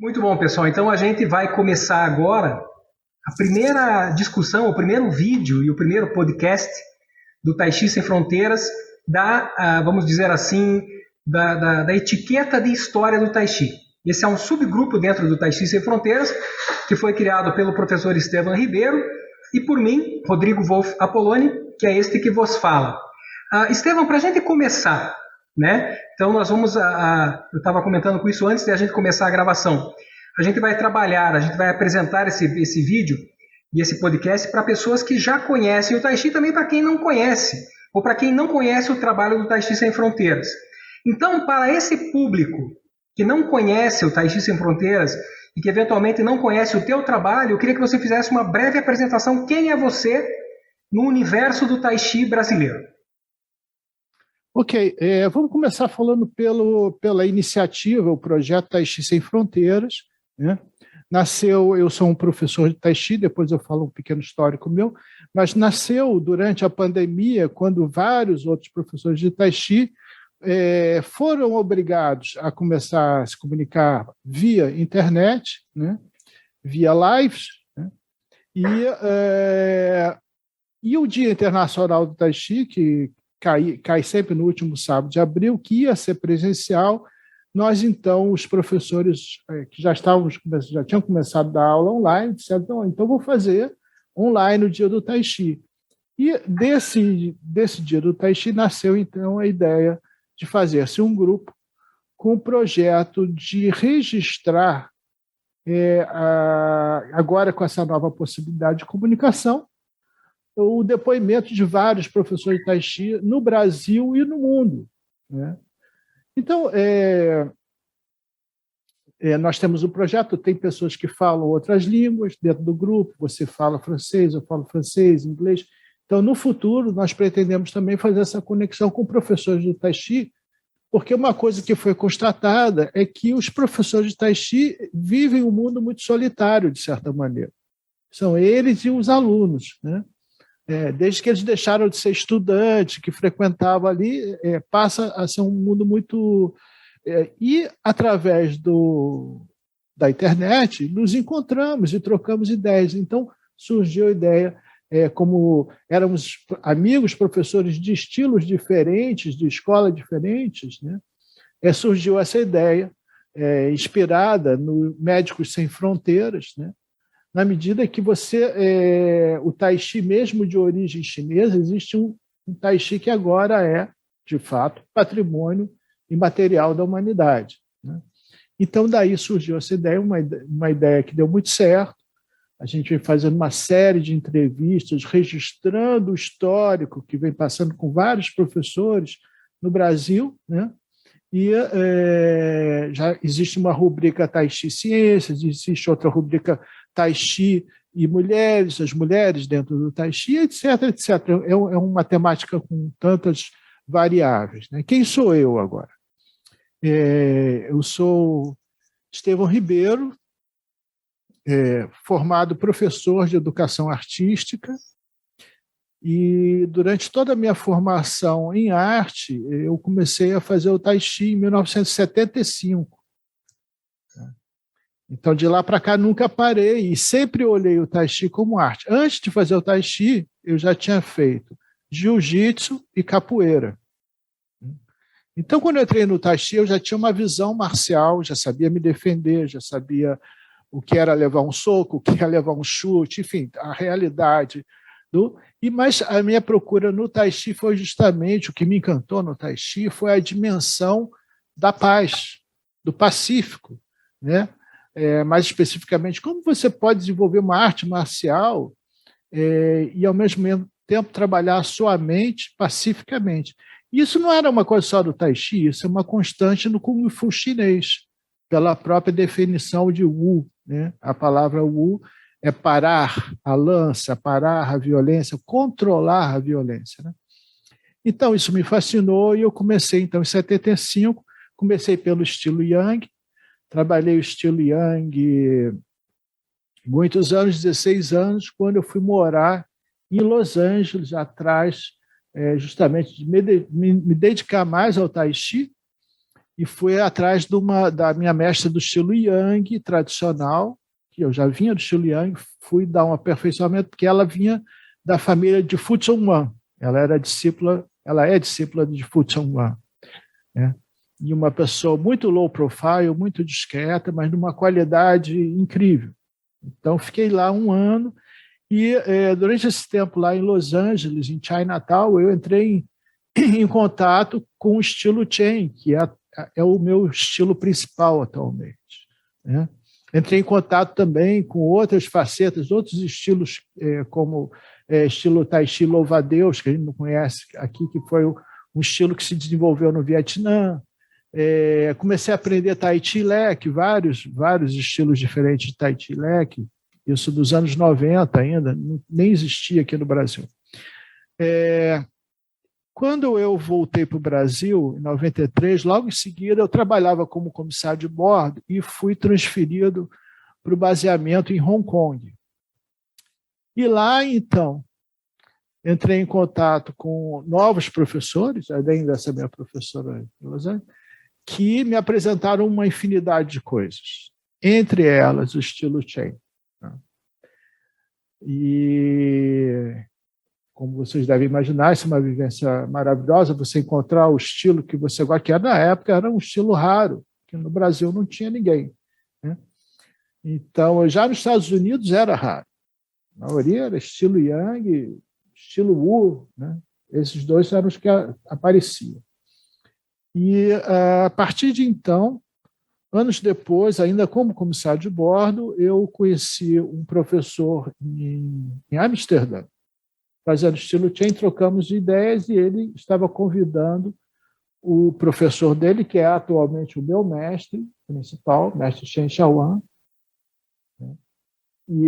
Muito bom, pessoal. Então a gente vai começar agora a primeira discussão, o primeiro vídeo e o primeiro podcast do Tai Chi Sem Fronteiras, vamos dizer assim, da etiqueta de história do Tai Chi. Esse é um subgrupo dentro do Tai Chi Sem Fronteiras, que foi criado pelo professor Estevam Ribeiro e por mim, Rodrigo Wolff Apoloni, que é este que vos fala. Estevam, para a gente começar, né? Então nós vamos, eu estava comentando com isso antes de a gente começar a gravação. A gente vai trabalhar, a gente vai apresentar esse vídeo e esse podcast para pessoas que já conhecem o Tai Chi, também para quem não conhece, ou para quem não conhece o trabalho do Tai Chi Sem Fronteiras. Então, para esse público que não conhece o Tai Chi Sem Fronteiras e que eventualmente não conhece o teu trabalho, eu queria que você fizesse uma breve apresentação. Quem é você no universo do Tai Chi brasileiro? Ok, vamos começar falando pela iniciativa, o projeto Tai Chi Sem Fronteiras, né? Nasceu, eu sou um professor de Tai Chi, depois eu falo um pequeno histórico meu, mas nasceu durante a pandemia, quando vários outros professores de Tai Chi foram obrigados a começar a se comunicar via internet, né? Via lives, né? E o Dia Internacional do Tai Chi, que cai sempre no último sábado de abril, que ia ser presencial. Nós, então, os professores que já tinham começado a dar aula online, disseram, então vou fazer online o Dia do Tai Chi. E desse Dia do Tai Chi nasceu, então, a ideia de fazer-se um grupo com o projeto de registrar, agora com essa nova possibilidade de comunicação, o depoimento de vários professores de Tai Chi no Brasil e no mundo, né? Então, nós temos um projeto, tem pessoas que falam outras línguas dentro do grupo, você fala francês, eu falo francês, inglês. Então, no futuro, nós pretendemos também fazer essa conexão com professores de Tai Chi, porque uma coisa que foi constatada é que os professores de Tai Chi vivem um mundo muito solitário, de certa maneira. São eles e os alunos, né? Desde que eles deixaram de ser estudantes, que frequentavam ali, passa a ser um mundo muito... e, através da internet, nos encontramos e trocamos ideias. Então, surgiu a ideia, como éramos amigos, professores de estilos diferentes, de escolas diferentes, né? Surgiu essa ideia, inspirada no Médicos Sem Fronteiras, né? Na medida que o Tai Chi, mesmo de origem chinesa, existe um Tai Chi que agora é, de fato, patrimônio imaterial da humanidade, né? Então, daí surgiu essa ideia, uma ideia que deu muito certo. A gente vem fazendo uma série de entrevistas, registrando o histórico que vem passando com vários professores no Brasil, né? E já existe uma rubrica Tai Chi Ciências, existe outra rubrica Tai Chi e mulheres, as mulheres dentro do Tai Chi, etc, etc. É uma temática com tantas variáveis, né? Quem sou eu agora? Eu sou Estevam Ribeiro, formado professor de educação artística, e durante toda a minha formação em arte, eu comecei a fazer o Tai Chi em 1975. Então, de lá para cá, nunca parei e sempre olhei o Tai Chi como arte. Antes de fazer o Tai Chi, eu já tinha feito jiu-jitsu e capoeira. Então, quando eu entrei no Tai Chi, eu já tinha uma visão marcial, já sabia me defender, já sabia o que era levar um soco, o que era levar um chute, enfim, a realidade. Mas a minha procura no Tai Chi foi justamente, o que me encantou no Tai Chi foi a dimensão da paz, do pacífico, né? Mais especificamente, como você pode desenvolver uma arte marcial e, ao mesmo tempo, trabalhar a sua mente pacificamente. Isso não era uma coisa só do Tai Chi, isso é uma constante no Kung Fu chinês, pela própria definição de Wu, né? A palavra Wu é parar a lança, parar a violência, controlar a violência, né? Então, isso me fascinou e eu comecei, então, em 75, comecei pelo estilo Yang, trabalhei o estilo Yang muitos anos, 16 anos, quando eu fui morar em Los Angeles, atrás justamente de me dedicar mais ao Tai Chi, e fui atrás da minha mestra do estilo Yang tradicional, que eu já vinha do estilo Yang, fui dar um aperfeiçoamento, porque ela vinha da família de Fu Chongwan. Ela é discípula de Fu Chongwan, né? E uma pessoa muito low profile, muito discreta, mas de uma qualidade incrível. Então, fiquei lá um ano e, durante esse tempo lá em Los Angeles, em Chinatown, eu entrei em contato com o estilo Chen, que é o meu estilo principal atualmente, né? Entrei em contato também com outras facetas, outros estilos, como estilo Tai Chi Louva-a-Deus, que a gente não conhece aqui, que foi um estilo que se desenvolveu no Vietnã. Comecei a aprender Tai Chi Leque, vários estilos diferentes de Tai Chi Leque, isso dos anos 90 ainda, nem existia aqui no Brasil. Quando eu voltei para o Brasil, em 93, logo em seguida eu trabalhava como comissário de bordo e fui transferido para o baseamento em Hong Kong. E lá, então, entrei em contato com novos professores, além dessa minha professora de Los Angeles, que me apresentaram uma infinidade de coisas, entre elas o estilo Chen. E, como vocês devem imaginar, isso é uma vivência maravilhosa, você encontrar o estilo que você gosta, que na época era um estilo raro, que no Brasil não tinha ninguém, né? Então, já nos Estados Unidos era raro. A maioria era estilo Yang, estilo Wu, né? Esses dois eram os que apareciam. E, a partir de então, anos depois, ainda como comissário de bordo, eu conheci um professor em Amsterdã, fazendo estilo Chen, trocamos de ideias e ele estava convidando o professor dele, que é atualmente o meu mestre principal, mestre Chen Shaoan. E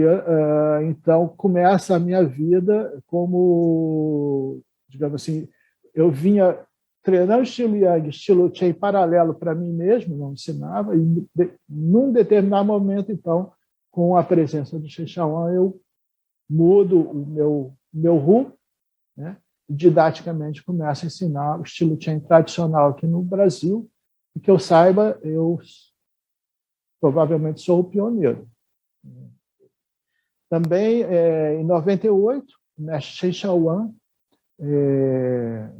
então começa a minha vida como, digamos assim, eu vinha treinando estilo Yang, estilo Chen paralelo para mim mesmo, não ensinava, e num determinado momento, então, com a presença do Chen Shaoan, eu mudo o meu Ru, né? Didaticamente começo a ensinar o estilo Chen tradicional aqui no Brasil, e que eu saiba, eu provavelmente sou o pioneiro. Também, em 98, o mestre Chen Shaoan, ele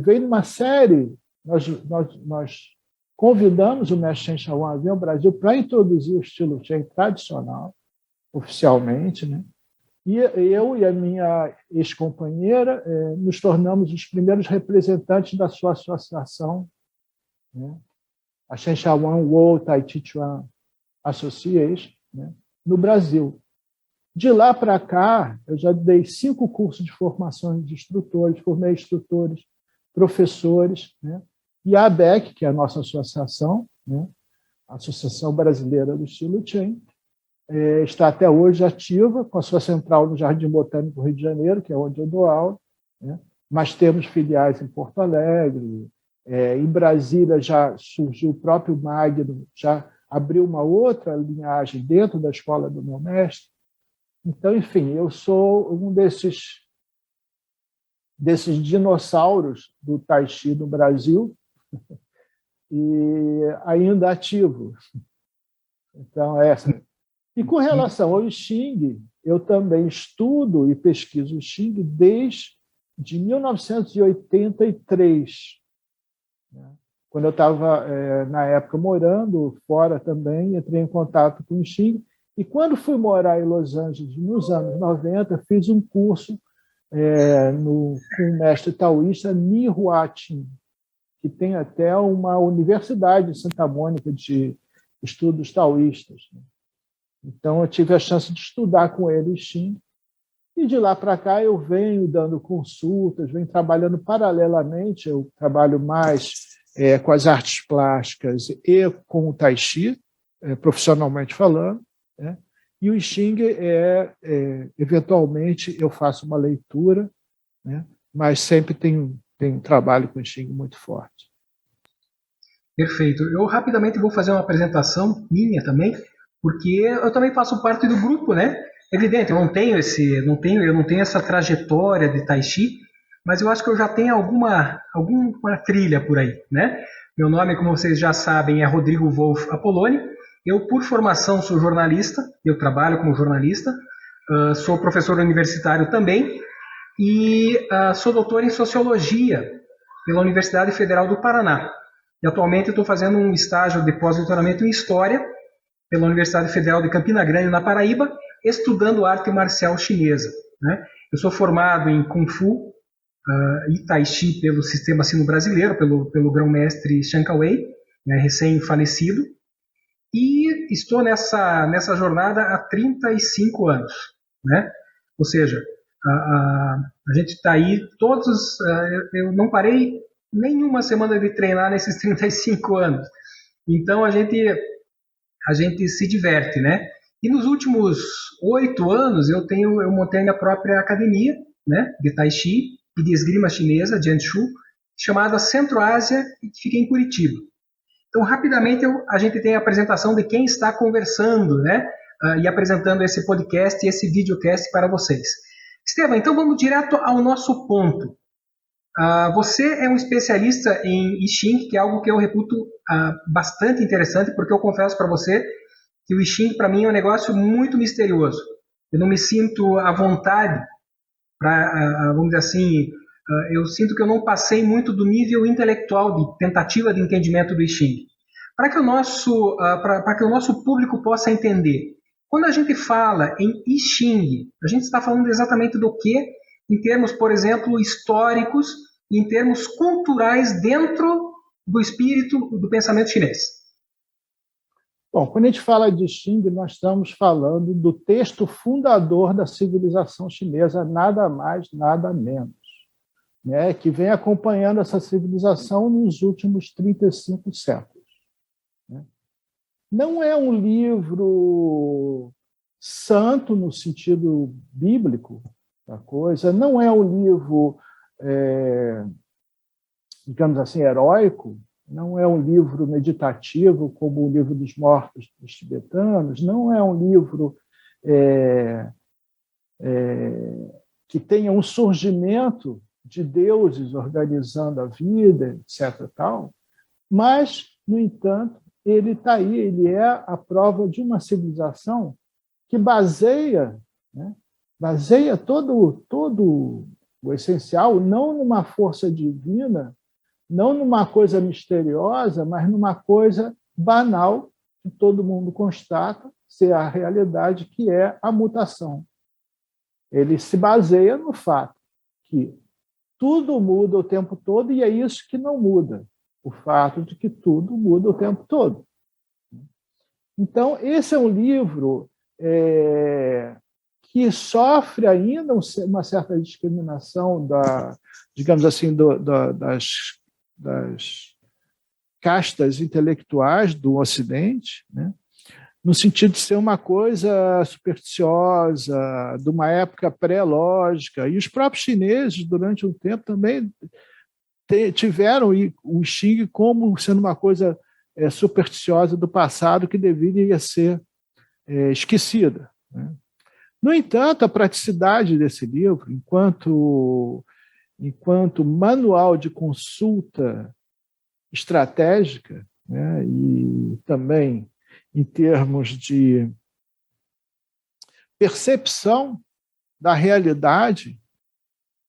veio numa série, nós convidamos o mestre Chen Shaoan a vir ao Brasil para introduzir o estilo Chen tradicional, oficialmente, né? E eu e a minha ex-companheira nos tornamos os primeiros representantes da sua associação, né? A Chen Shaoan World Tai Chi Chuan Association, né? No Brasil. De lá para cá, eu já dei 5 cursos de formação de instrutores, formei instrutores, professores, né? E a ABEC, que é a nossa associação, né? A Associação Brasileira do Estilo Chen, está até hoje ativa, com a sua central no Jardim Botânico, Rio de Janeiro, que é onde eu dou aula, né? Mas temos filiais em Porto Alegre, em Brasília já surgiu o próprio Magno, já abriu uma outra linhagem dentro da escola do meu mestre. Então, enfim, eu sou um desses dinossauros do Tai Chi no Brasil e ainda ativo. Então, essa. E com relação ao Xing, eu também estudo e pesquiso o Xing desde 1983. Quando eu estava, na época, morando fora também, entrei em contato com o Xing. E quando fui morar em Los Angeles, nos anos 90, fiz um curso com o mestre taoísta Ni Huatin, que tem até uma universidade em Santa Mônica de estudos taoístas. Então, eu tive a chance de estudar com ele Xing. E de lá para cá eu venho dando consultas, venho trabalhando paralelamente. Eu trabalho mais com as artes plásticas e com o Tai Chi, profissionalmente falando, né? E o Xing eventualmente eu faço uma leitura, né? Mas sempre tem um trabalho com o Xing muito forte. Perfeito. Eu rapidamente vou fazer uma apresentação minha também, porque eu também faço parte do grupo, né? Evidente, eu não tenho essa trajetória de Tai Chi, mas eu acho que eu já tenho alguma trilha por aí, né? Meu nome, como vocês já sabem, é Rodrigo Wolff Apoloni. Eu, por formação, sou jornalista, eu trabalho como jornalista, sou professor universitário também e sou doutor em Sociologia pela Universidade Federal do Paraná. E atualmente estou fazendo um estágio de pós-doutoramento em História pela Universidade Federal de Campina Grande, na Paraíba, estudando arte marcial chinesa, né? Eu sou formado em Kung Fu e Tai Chi pelo Sistema Sino-Brasileiro, pelo grão-mestre Chan Kawei, né, recém-falecido, e estou nessa jornada há 35 anos, né? Ou seja, a gente está aí todos... eu não parei nenhuma semana de treinar nesses 35 anos. Então, a gente se diverte, né? E nos últimos 8 anos, eu montei a minha própria academia, né, de Tai Chi e de esgrima chinesa, Jianshu, chamada Centro-Ásia, que fica em Curitiba. Então, rapidamente, a gente tem a apresentação de quem está conversando, né, e apresentando esse podcast e esse videocast para vocês. Estevam, então vamos direto ao nosso ponto. Você é um especialista em I Ching, que é algo que eu reputo bastante interessante, porque eu confesso para você que o I Ching, para mim, é um negócio muito misterioso. Eu não me sinto à vontade para, vamos dizer assim, eu sinto que eu não passei muito do nível intelectual de tentativa de entendimento do I Ching. Para que o nosso público possa entender, quando a gente fala em I Ching, a gente está falando exatamente do quê? Em termos, por exemplo, históricos e em termos culturais dentro do espírito do pensamento chinês. Bom, quando a gente fala de Xing, nós estamos falando do texto fundador da civilização chinesa, nada mais, nada menos, né, que vem acompanhando essa civilização nos últimos 35 séculos. Né? Não é um livro santo no sentido bíblico da coisa, não é um livro, digamos assim, heróico, não é um livro meditativo, como o Livro dos Mortos dos tibetanos, não é um livro que tenha um surgimento de deuses organizando a vida, etc. Tal, mas, no entanto, ele está aí, ele é a prova de uma civilização que baseia todo o essencial não numa força divina, não numa coisa misteriosa, mas numa coisa banal que todo mundo constata ser a realidade, que é a mutação. Ele se baseia no fato que tudo muda o tempo todo e é isso que não muda, o fato de que tudo muda o tempo todo. Então, esse é um livro que sofre ainda uma certa discriminação digamos assim, das castas intelectuais do Ocidente, né? No sentido de ser uma coisa supersticiosa, de uma época pré-lógica. E os próprios chineses, durante um tempo, também tiveram o Xing como sendo uma coisa supersticiosa do passado que deveria ser esquecida. Né? No entanto, a praticidade desse livro, enquanto manual de consulta estratégica, né, e também em termos de percepção da realidade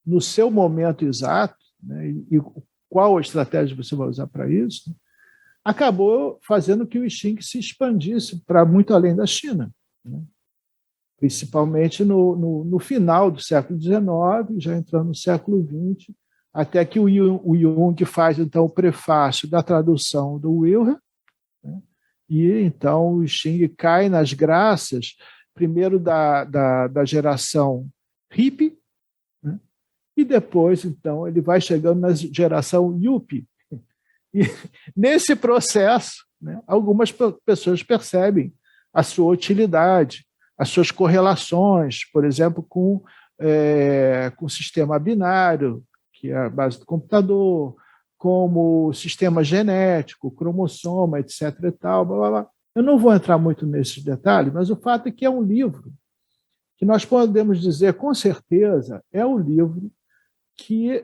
no seu momento exato, né, e qual a estratégia você vai usar para isso, acabou fazendo que o I Ching se expandisse para muito além da China, né? Principalmente no final do século XIX, já entrando no século XX, até que o Jung faz, então, o prefácio da tradução do Wilhelm, né? E, então, o Xing cai nas graças, primeiro da geração hippie, né? E depois, então, ele vai chegando na geração yuppie. E, nesse processo, né, algumas pessoas percebem a sua utilidade, as suas correlações, por exemplo, com o sistema binário, que é a base do computador, como o sistema genético, cromossoma, etc. e tal, blá, blá, blá. Eu não vou entrar muito nesses detalhes, mas o fato é que é um livro que nós podemos dizer, com certeza, é um livro que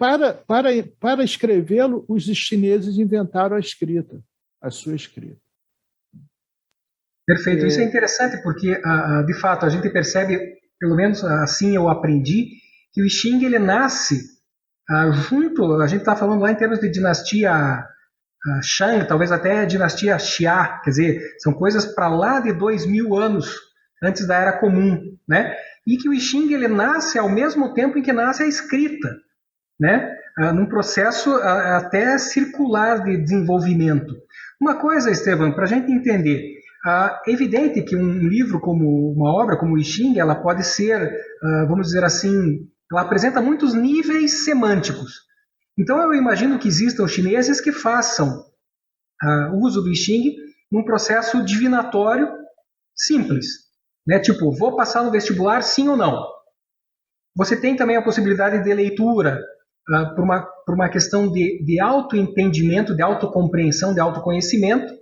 para escrevê-lo, os chineses inventaram a sua escrita. Perfeito. Isso é interessante porque, de fato, a gente percebe, pelo menos assim eu aprendi, que o I Ching ele nasce junto, a gente está falando lá em termos de dinastia Shang, talvez até dinastia Xia, quer dizer, são coisas para lá de 2000 anos antes da Era Comum, né? E que o I Ching ele nasce ao mesmo tempo em que nasce a escrita, né? Num processo até circular de desenvolvimento. Uma coisa, Estevam, para a gente entender, é evidente que um livro como uma obra como o I Ching, ela pode ser, vamos dizer assim, ela apresenta muitos níveis semânticos. Então eu imagino que existam chineses que façam uso do I Ching num processo divinatório simples, né? Tipo, vou passar no vestibular, sim ou não? Você tem também a possibilidade de leitura por uma questão de autoentendimento, de autocompreensão, de autoconhecimento,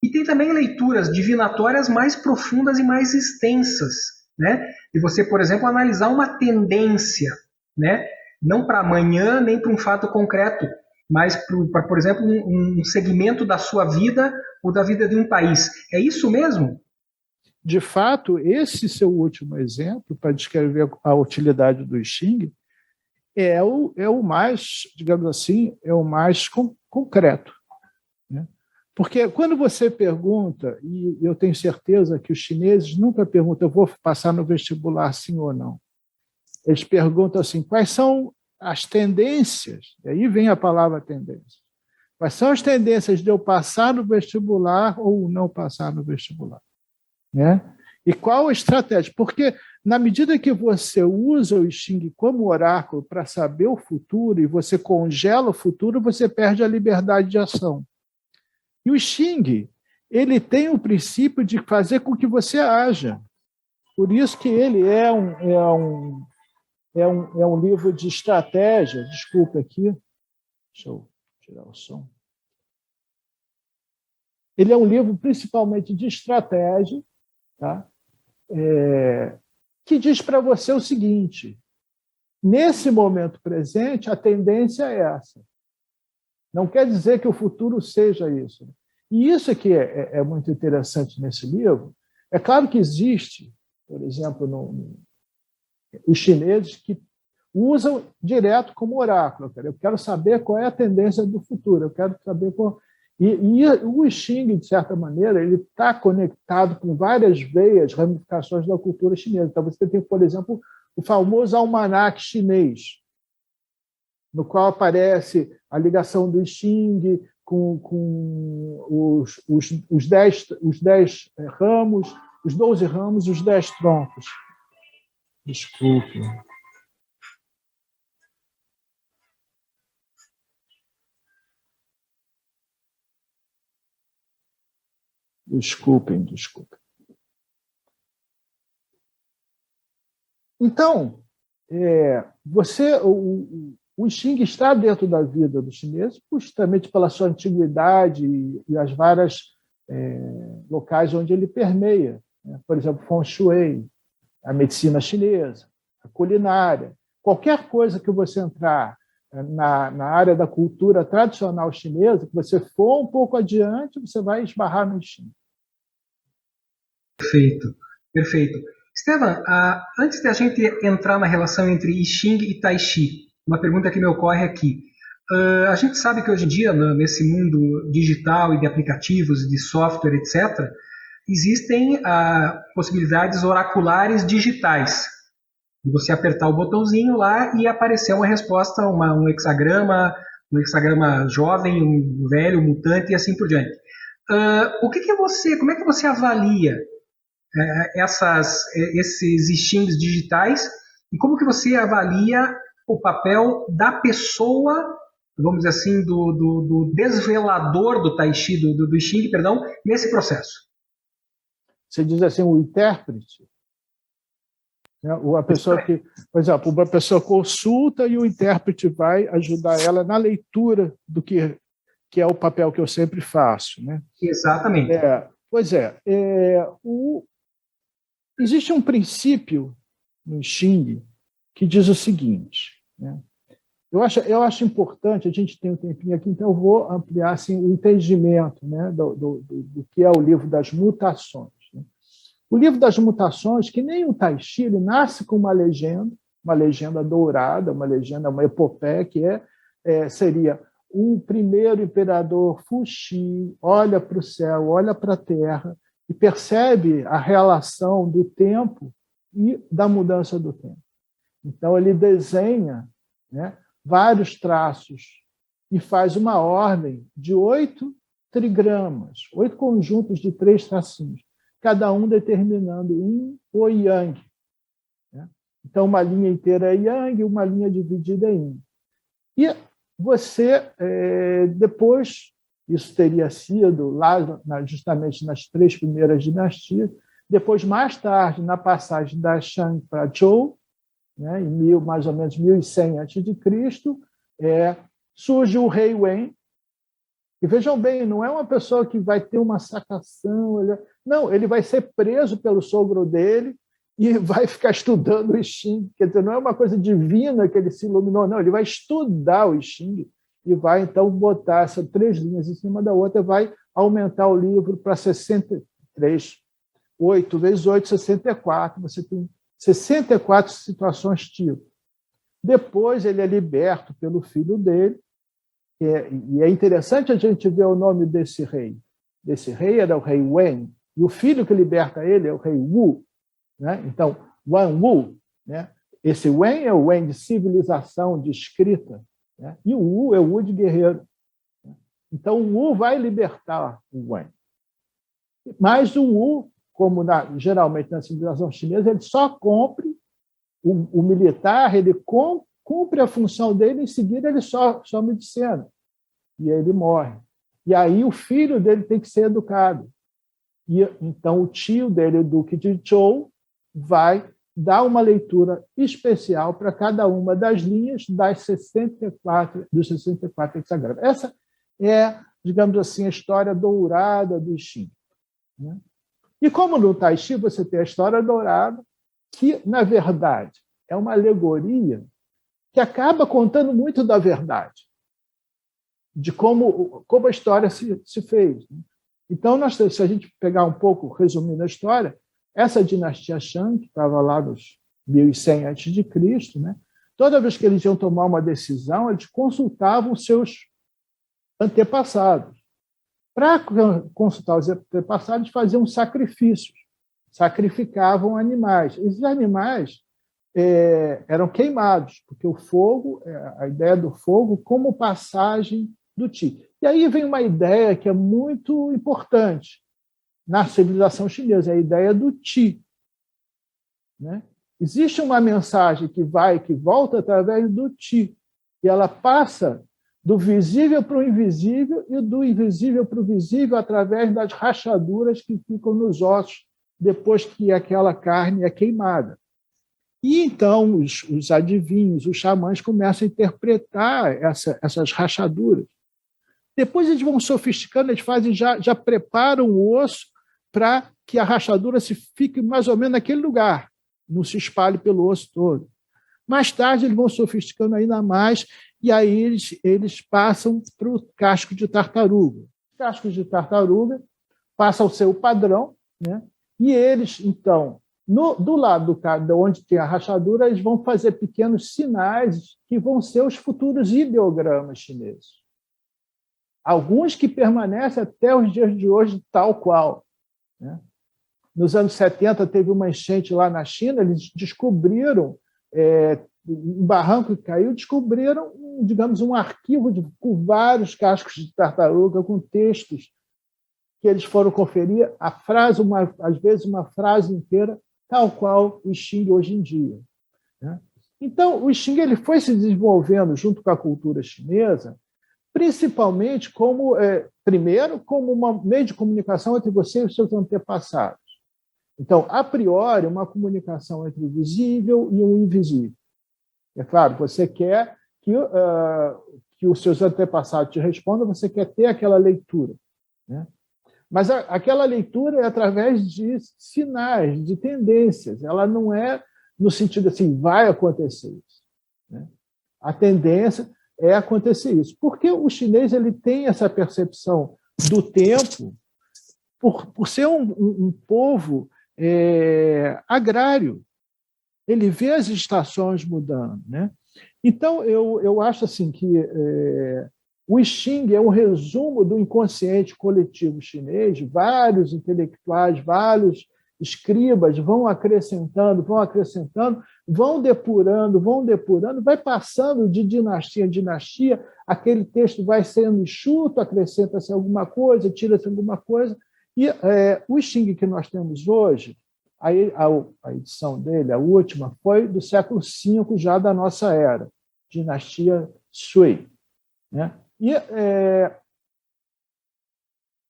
e tem também leituras divinatórias mais profundas e mais extensas, né? E você, por exemplo, analisar uma tendência, né? Não para amanhã, nem para um fato concreto, mas para, por exemplo, um segmento da sua vida ou da vida de um país. É isso mesmo? De fato, esse seu último exemplo, para descrever a utilidade do I Ching, é o mais, digamos assim, é o mais concreto. Né? Porque quando você pergunta, e eu tenho certeza que os chineses nunca perguntam, eu vou passar no vestibular sim ou não. Eles perguntam assim, quais são as tendências? E aí vem a palavra tendência. Quais são as tendências de eu passar no vestibular ou não passar no vestibular? Né? E qual a estratégia? Porque na medida que você usa o I Ching como oráculo para saber o futuro e você congela o futuro, você perde a liberdade de ação. E o I Ching, ele tem o princípio de fazer com que você haja. Por isso que ele é um livro de estratégia. Desculpa aqui. Deixa eu tirar o som. Ele é um livro principalmente de estratégia, tá? Que diz para você o seguinte: nesse momento presente, a tendência é essa. Não quer dizer que o futuro seja isso. E isso que é muito interessante nesse livro. É claro que existe, por exemplo, os chineses que usam direto como oráculo. Eu quero saber qual é a tendência do futuro, eu quero saber qual... E o I Ching, de certa maneira, ele está conectado com várias veias, ramificações da cultura chinesa. Então, você tem, por exemplo, o famoso almanaque chinês, no qual aparece a ligação do I Ching com os 10 ramos, os 12 ramos e os 10 troncos. Desculpe. Desculpem. Então, o I Ching está dentro da vida dos chineses, justamente pela sua antiguidade e as várias locais onde ele permeia. Né? Por exemplo, Feng Shui, a medicina chinesa, a culinária. Qualquer coisa que você entrar na área da cultura tradicional chinesa, que você for um pouco adiante, você vai esbarrar no I Ching. Perfeito. Estevam, antes de a gente entrar na relação entre I Ching e Tai Chi, uma pergunta que me ocorre aqui. A gente sabe que hoje em dia, nesse mundo digital e de aplicativos, de software, etc., existem possibilidades oraculares digitais. De você apertar o botãozinho lá e aparecer uma resposta, um hexagrama jovem, um velho, um mutante e assim por diante. Como é que você avalia esses I Chings digitais e como que você avalia o papel da pessoa, vamos dizer assim, do desvelador do Tai Chi, do I Ching, perdão, nesse processo? Você diz assim, o intérprete? A pessoa que, por exemplo, uma pessoa consulta e o intérprete vai ajudar ela na leitura do que é o papel que eu sempre faço. Né? Exatamente. Existe um princípio no I Ching que diz o seguinte, né? Eu acho importante, a gente tem um tempinho aqui, então eu vou ampliar assim, o entendimento, né, do que é o livro das mutações. Né? O livro das mutações, que nem o Tai Chi, ele nasce com uma legenda dourada, uma epopeia, que seria o primeiro imperador Fuxi, olha para o céu, olha para a terra, e percebe a relação do tempo e da mudança do tempo. Então, ele desenha, né, vários traços e faz uma ordem de 8 trigramas, 8 conjuntos de 3 tracinhos, cada um determinando yin ou yang. Né? Então, uma linha inteira é yang, uma linha dividida é yin. E você, depois, isso teria sido lá justamente nas 3 primeiras dinastias, depois, mais tarde, na passagem da Shang para Zhou, né, em mais ou menos 1100 a.C., surge o rei Wen. E vejam bem, não é uma pessoa que vai ter uma sacação, não, ele vai ser preso pelo sogro dele e vai ficar estudando o I Ching. Quer dizer, não é uma coisa divina que ele se iluminou, não, ele vai estudar o I Ching e vai, então, botar essas 3 linhas em cima da outra, vai aumentar o livro para 63. 8 vezes 8, 64. Você tem 64 situações tipo. Depois ele é liberto pelo filho dele, e é interessante a gente ver o nome desse rei. Esse rei era o rei Wen, e o filho que liberta ele é o rei Wu. Né? Então, Wan Wu, né? Esse Wen é o Wen de civilização, de escrita, né? E o Wu é o Wu de guerreiro. Então, o Wu vai libertar o Wen. Mas o Wu, como geralmente na civilização chinesa, ele só cumpre o militar, ele cumpre a função dele, em seguida ele some de cena, e ele morre. E aí o filho dele tem que ser educado. E então o tio dele, o Duque de Zhou, vai dar uma leitura especial para cada uma das linhas dos 64 hexagramas. Essa é, digamos assim, a história dourada do I Ching. Né? E como no Tai Chi você tem a história dourada, que, na verdade, é uma alegoria que acaba contando muito da verdade, de como a história se fez. Então, se a gente pegar um pouco, resumindo a história, essa dinastia Shang, que estava lá nos 1100 a.C., né, toda vez que eles iam tomar uma decisão, eles consultavam seus antepassados. Para consultar os antepassados, faziam sacrifícios, sacrificavam animais. Esses animais eram queimados, porque o fogo, a ideia do fogo como passagem do Qi. E aí vem uma ideia que é muito importante na civilização chinesa, a ideia do Qi. Né? Existe uma mensagem que vai e que volta através do Qi, e ela passa do visível para o invisível e do invisível para o visível através das rachaduras que ficam nos ossos depois que aquela carne é queimada. E então os adivinhos, os xamãs começam a interpretar essas rachaduras. Depois eles vão sofisticando, eles fazem, já preparam o osso para que a rachadura fique mais ou menos naquele lugar, não se espalhe pelo osso todo. Mais tarde eles vão sofisticando ainda mais, e aí eles passam para o casco de tartaruga. Os cascos de tartaruga passam a ser o padrão, né? E eles, então, do lado onde tem a rachadura, eles vão fazer pequenos sinais que vão ser os futuros ideogramas chineses. Alguns que permanecem até os dias de hoje tal qual. Né? Nos anos 70 teve uma enchente lá na China, eles descobriram um barranco que caiu, descobriram, digamos, um arquivo com vários cascos de tartaruga, com textos que eles foram conferir, a frase, às vezes uma frase inteira, tal qual o I Ching hoje em dia. Né? Então, o I Ching ele foi se desenvolvendo junto com a cultura chinesa, principalmente primeiro, como um meio de comunicação entre você e os seus antepassados. Então, a priori, uma comunicação entre o visível e o invisível. É claro, você quer que os seus antepassados te respondam, você quer ter aquela leitura. Né? Mas aquela leitura é através de sinais, de tendências. Ela não é no sentido assim, vai acontecer isso. Né? A tendência é acontecer isso. Porque o chinês ele tem essa percepção do tempo por ser um povo agrário. Ele vê as estações mudando, né? Então, eu acho assim que o I Ching é um resumo do inconsciente coletivo chinês. Vários intelectuais, vários escribas vão acrescentando, vão depurando, vai passando de dinastia em dinastia, aquele texto vai sendo enxuto, acrescenta-se alguma coisa, tira-se alguma coisa, e o I Ching que nós temos hoje, a edição dele, a última, foi do século V já da nossa era, dinastia Sui, né?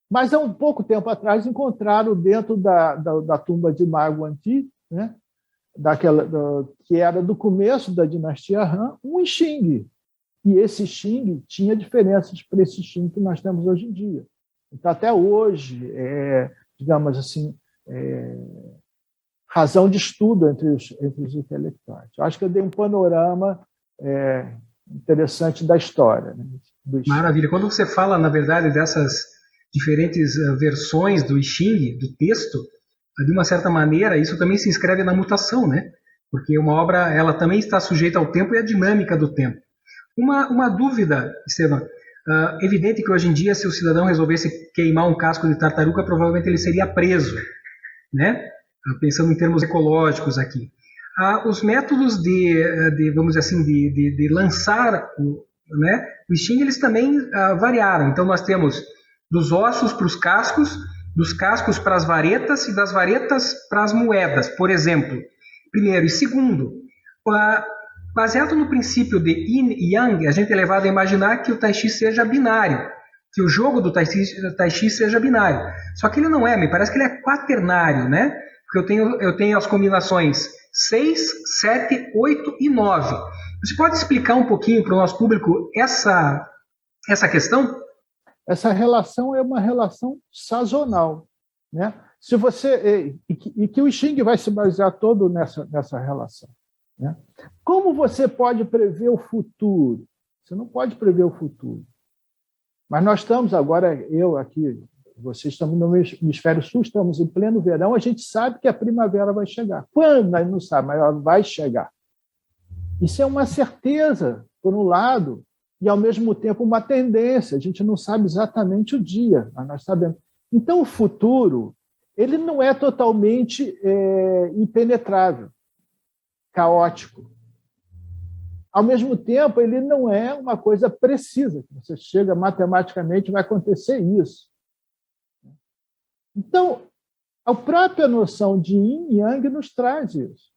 Mas há um pouco tempo atrás encontraram dentro da tumba de Marguanti, né, que era do começo da dinastia Han, um I Ching. E esse I Ching tinha diferenças para esse I Ching que nós temos hoje em dia. Então, até hoje, digamos assim, razão de estudo entre os intelectuais. Eu acho que eu dei um panorama interessante da história, né, do I Ching. Maravilha. Quando você fala, na verdade, dessas diferentes versões do I Ching, do texto, de uma certa maneira, isso também se inscreve na mutação, né? Porque uma obra, ela também está sujeita ao tempo e à dinâmica do tempo. Uma dúvida, Esteban. Evidente que hoje em dia, se o cidadão resolvesse queimar um casco de tartaruga, provavelmente ele seria preso, né? Pensando em termos ecológicos aqui. Os métodos vamos dizer assim, de lançar né, o I Ching, eles também variaram. Então, nós temos dos ossos para os cascos, dos cascos para as varetas e das varetas para as moedas, por exemplo. Primeiro. E segundo, baseado no princípio de Yin e Yang, a gente é levado a imaginar que o Tai Chi seja binário, que o jogo do Tai Chi seja binário. Só que ele não é, me parece que ele é quaternário, né? Porque eu tenho as combinações 6, 7, 8 e 9. Você pode explicar um pouquinho para o nosso público essa questão? Essa relação é uma relação sazonal, né? Se você e que o I Ching vai se basear todo nessa relação, né? Como você pode prever o futuro? Você não pode prever o futuro. Mas nós estamos agora, eu aqui, vocês estão no hemisfério sul, estamos em pleno verão, a gente sabe que a primavera vai chegar. Quando? A gente não sabe, mas ela vai chegar. Isso é uma certeza, por um lado, e, ao mesmo tempo, uma tendência. A gente não sabe exatamente o dia, mas nós sabemos. Então, o futuro ele não é totalmente impenetrável, caótico. Ao mesmo tempo, ele não é uma coisa precisa. Você chega matematicamente, vai acontecer isso. Então, a própria noção de Yin e Yang nos traz isso.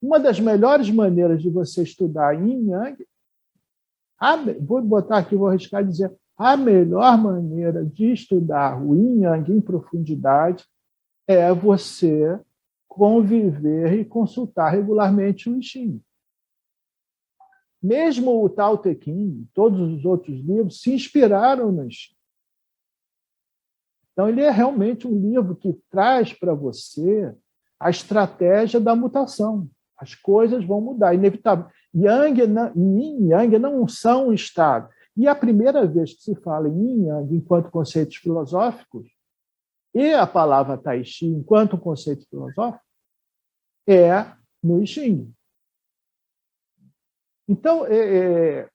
Uma das melhores maneiras de você estudar Yin e Yang, vou botar aqui, vou arriscar dizer, a melhor maneira de estudar o Yin e Yang em profundidade é você conviver e consultar regularmente o I Ching. Mesmo o Tao Te Ching, todos os outros livros, se inspiraram no I Ching. Então, ele é realmente um livro que traz para você a estratégia da mutação. As coisas vão mudar, inevitável. Yin e Yang não são um estado. E a primeira vez que se fala em Yin e Yang enquanto conceitos filosóficos, e a palavra Tai Chi enquanto conceito filosófico, é no I Ching. Então, eu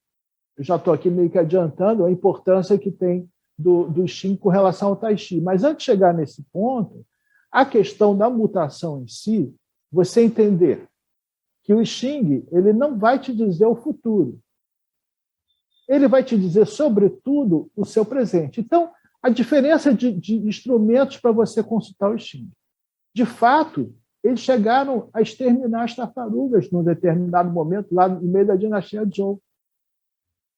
já estou aqui meio que adiantando a importância que tem do I Ching com relação ao Tai Chi. Mas antes de chegar nesse ponto, a questão da mutação em si, você entender que o I Ching ele não vai te dizer o futuro. Ele vai te dizer, sobretudo, o seu presente. Então, a diferença de instrumentos para você consultar o I Ching. De fato, eles chegaram a exterminar as tartarugas num determinado momento, lá no meio da dinastia Zhou.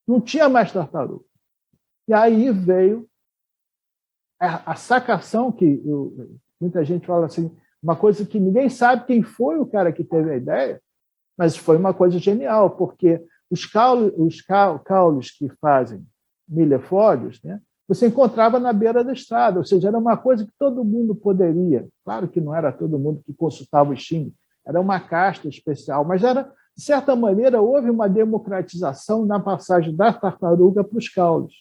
Não tinha mais tartaruga. E aí veio a sacação, que muita gente fala assim, uma coisa que ninguém sabe quem foi o cara que teve a ideia, mas foi uma coisa genial, porque os caules que fazem milefólios, né, você encontrava na beira da estrada, ou seja, era uma coisa que todo mundo poderia. Claro que não era todo mundo que consultava o I Ching, era uma casta especial, mas era De certa maneira, houve uma democratização na passagem da tartaruga para os caules.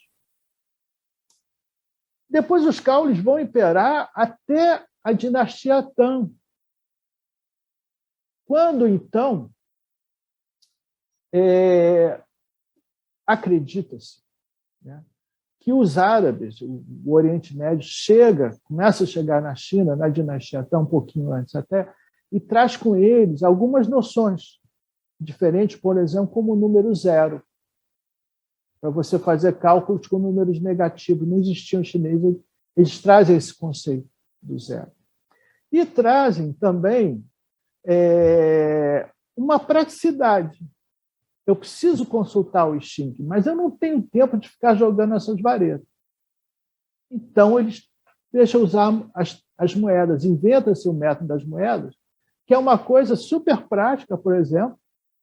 Depois, os caules vão imperar até a dinastia Tang. Quando, então, acredita-se, né, que os árabes, o Oriente Médio, começa a chegar na China, na dinastia Tang, um pouquinho antes até, e traz com eles algumas noções diferentes, por exemplo, como o número zero, para você fazer cálculos com números negativos. Não existiam chineses, eles trazem esse conceito do zero. E trazem também uma praticidade. Eu preciso consultar o I Ching, mas eu não tenho tempo de ficar jogando essas varetas. Então, eles deixam usar as moedas, inventa-se o método das moedas, que é uma coisa super prática, por exemplo,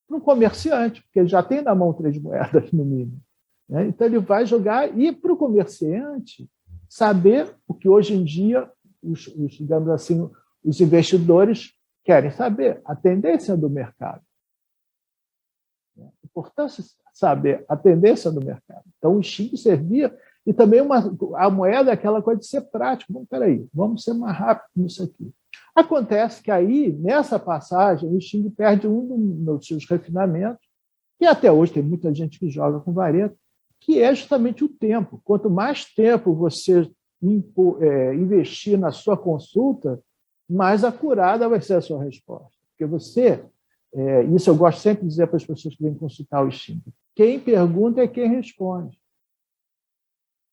para um comerciante, porque ele já tem na mão 3 moedas, no mínimo. Né? Então, ele vai jogar, e para o comerciante saber o que hoje em dia digamos assim, os investidores querem saber, a tendência do mercado. É importante saber a tendência do mercado. Então, o Xing servia, e também a moeda é aquela coisa de ser prático. Vamos ser mais rápido nisso aqui. Acontece que aí, nessa passagem, o Xing perde um dos seus refinamentos, e até hoje tem muita gente que joga com vareta, que é justamente o tempo. Quanto mais tempo você investir na sua consulta, mais acurada vai ser a sua resposta. Porque você, isso eu gosto sempre de dizer para as pessoas que vêm consultar o Xing, quem pergunta é quem responde.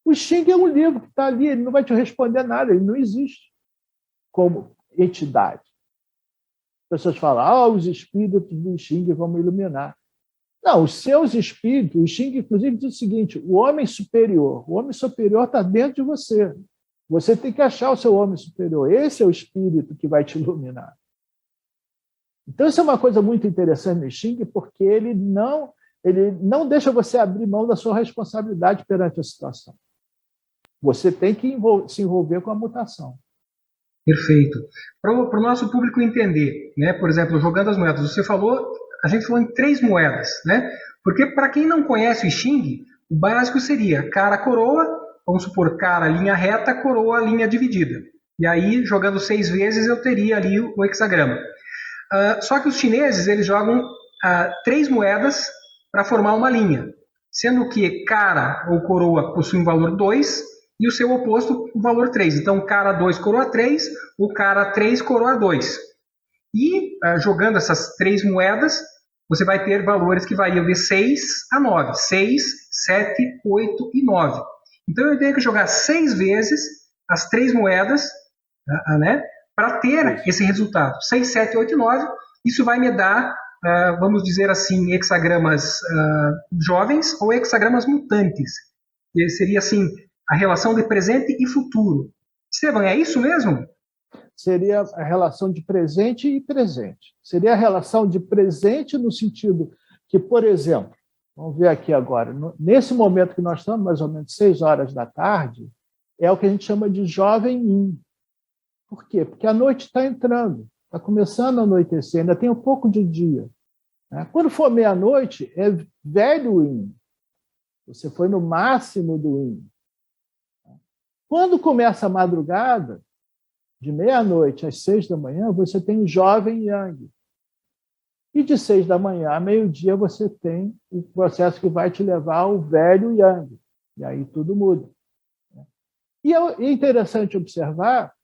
O Xing é um livro que está ali, ele não vai te responder nada, ele não existe como entidade. As pessoas falam, os espíritos do Xing vão me iluminar. Não, os seus espíritos, o Xing, inclusive, diz o seguinte, o homem superior está dentro de você. Você tem que achar o seu homem superior. Esse é o espírito que vai te iluminar. Então, isso é uma coisa muito interessante no Xing, porque ele não deixa você abrir mão da sua responsabilidade perante a situação. Você tem que se envolver com a mutação. Perfeito. Para o nosso público entender, né? Por exemplo, jogando as moedas, a gente falou em 3 moedas, né? Porque para quem não conhece o Xing, o básico seria cara-coroa, vamos supor cara linha reta, coroa linha dividida. E aí, jogando 6 vezes, eu teria ali o hexagrama. Só que os chineses, eles jogam 3 moedas para formar uma linha, sendo que cara ou coroa possui um valor 2 e o seu oposto o valor 3. Então, cara 2, coroa 3, o cara 3, coroa 2. E jogando essas 3 moedas, você vai ter valores que variam de 6 a 9. 6, 7, 8 e 9. Então, eu tenho que jogar 6 vezes as 3 moedas, né, para ter esse resultado. 6, 7, 8 e 9. Isso vai me dar, vamos dizer assim, hexagramas jovens ou hexagramas mutantes. Que seria assim, a relação de presente e futuro. Estevam, é isso mesmo? Seria a relação de presente e presente. Seria a relação de presente no sentido que, por exemplo, vamos ver aqui agora, nesse momento que nós estamos, mais ou menos 6 horas da tarde, é o que a gente chama de jovem yin. Por quê? Porque a noite está entrando, está começando a anoitecer, ainda tem um pouco de dia. Quando for meia-noite, é velho yin. Você foi no máximo do yin. Quando começa a madrugada, de meia-noite às 6 da manhã, você tem o jovem yang. E de 6 da manhã a meio-dia, você tem o processo que vai te levar ao velho yang. E aí tudo muda. E é interessante observar,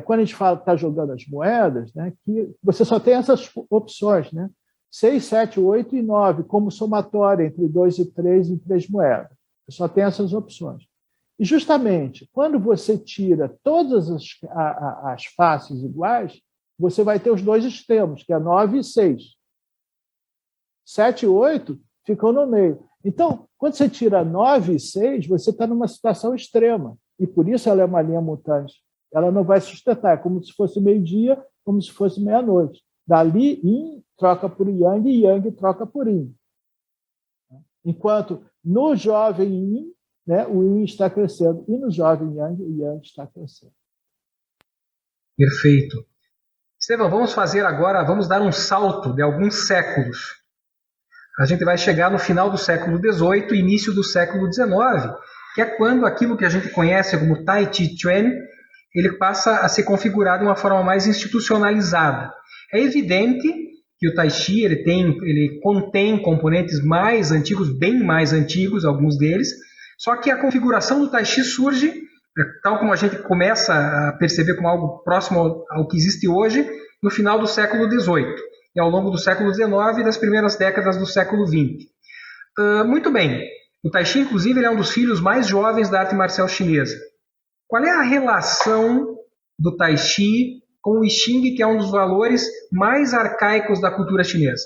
quando a gente está jogando as moedas, né, que você só tem essas opções, né? 6, 7, 8 e 9, como somatória entre 2 e 3 em 3 moedas. Você só tem essas opções. E, justamente, quando você tira todas as faces iguais, você vai ter os 2 extremos, que é 9 e 6. 7 e 8 ficam no meio. Então, quando você tira 9 e 6, você está numa situação extrema. E, por isso, ela é uma linha mutante. Ela não vai sustentar. É como se fosse meio-dia, como se fosse meia-noite. Dali, yin troca por yang e yang troca por yin. Enquanto no jovem yin, né, o yin está crescendo, e no jovem yang, o yang está crescendo. Perfeito. Estevão, vamos fazer agora, vamos dar um salto de alguns séculos. A gente vai chegar no final do século XVIII, início do século XIX, que é quando aquilo que a gente conhece como Tai Chi Chuan, ele passa a se configurar de uma forma mais institucionalizada. É evidente que o Tai Chi ele contém componentes mais antigos, bem mais antigos, alguns deles, só que a configuração do Tai Chi surge, tal como a gente começa a perceber como algo próximo ao que existe hoje, no final do século XVIII e ao longo do século XIX e das primeiras décadas do século XX. Muito bem, o Tai Chi, inclusive, ele é um dos filhos mais jovens da arte marcial chinesa. Qual é a relação do Tai Chi com o I Ching, que é um dos valores mais arcaicos da cultura chinesa?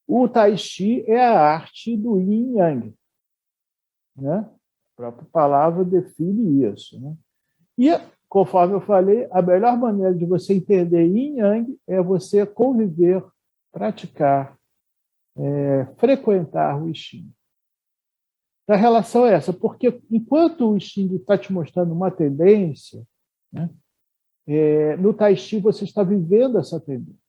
O Tai Chi é a arte do Yin e Yang, né? A própria palavra define isso, né? E, conforme eu falei, a melhor maneira de você entender Yin e Yang é você conviver, praticar, frequentar o I Ching. A relação é essa, porque enquanto o I Ching está te mostrando uma tendência, né, no Tai Chi você está vivendo essa tendência.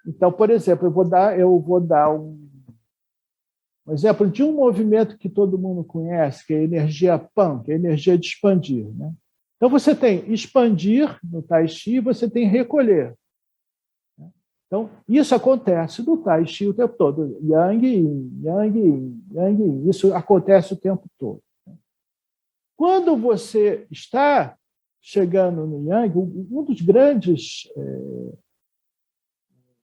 Então, por exemplo, eu vou dar um exemplo de um movimento que todo mundo conhece, que é a energia Pan, que é a energia de expandir, né? Então, você tem expandir no Tai Chi, você tem recolher. Então, isso acontece no Tai Chi o tempo todo. Yang Yin, Yang Yin, Yang Yin. Isso acontece o tempo todo. Quando você está chegando no Yang, um dos grandes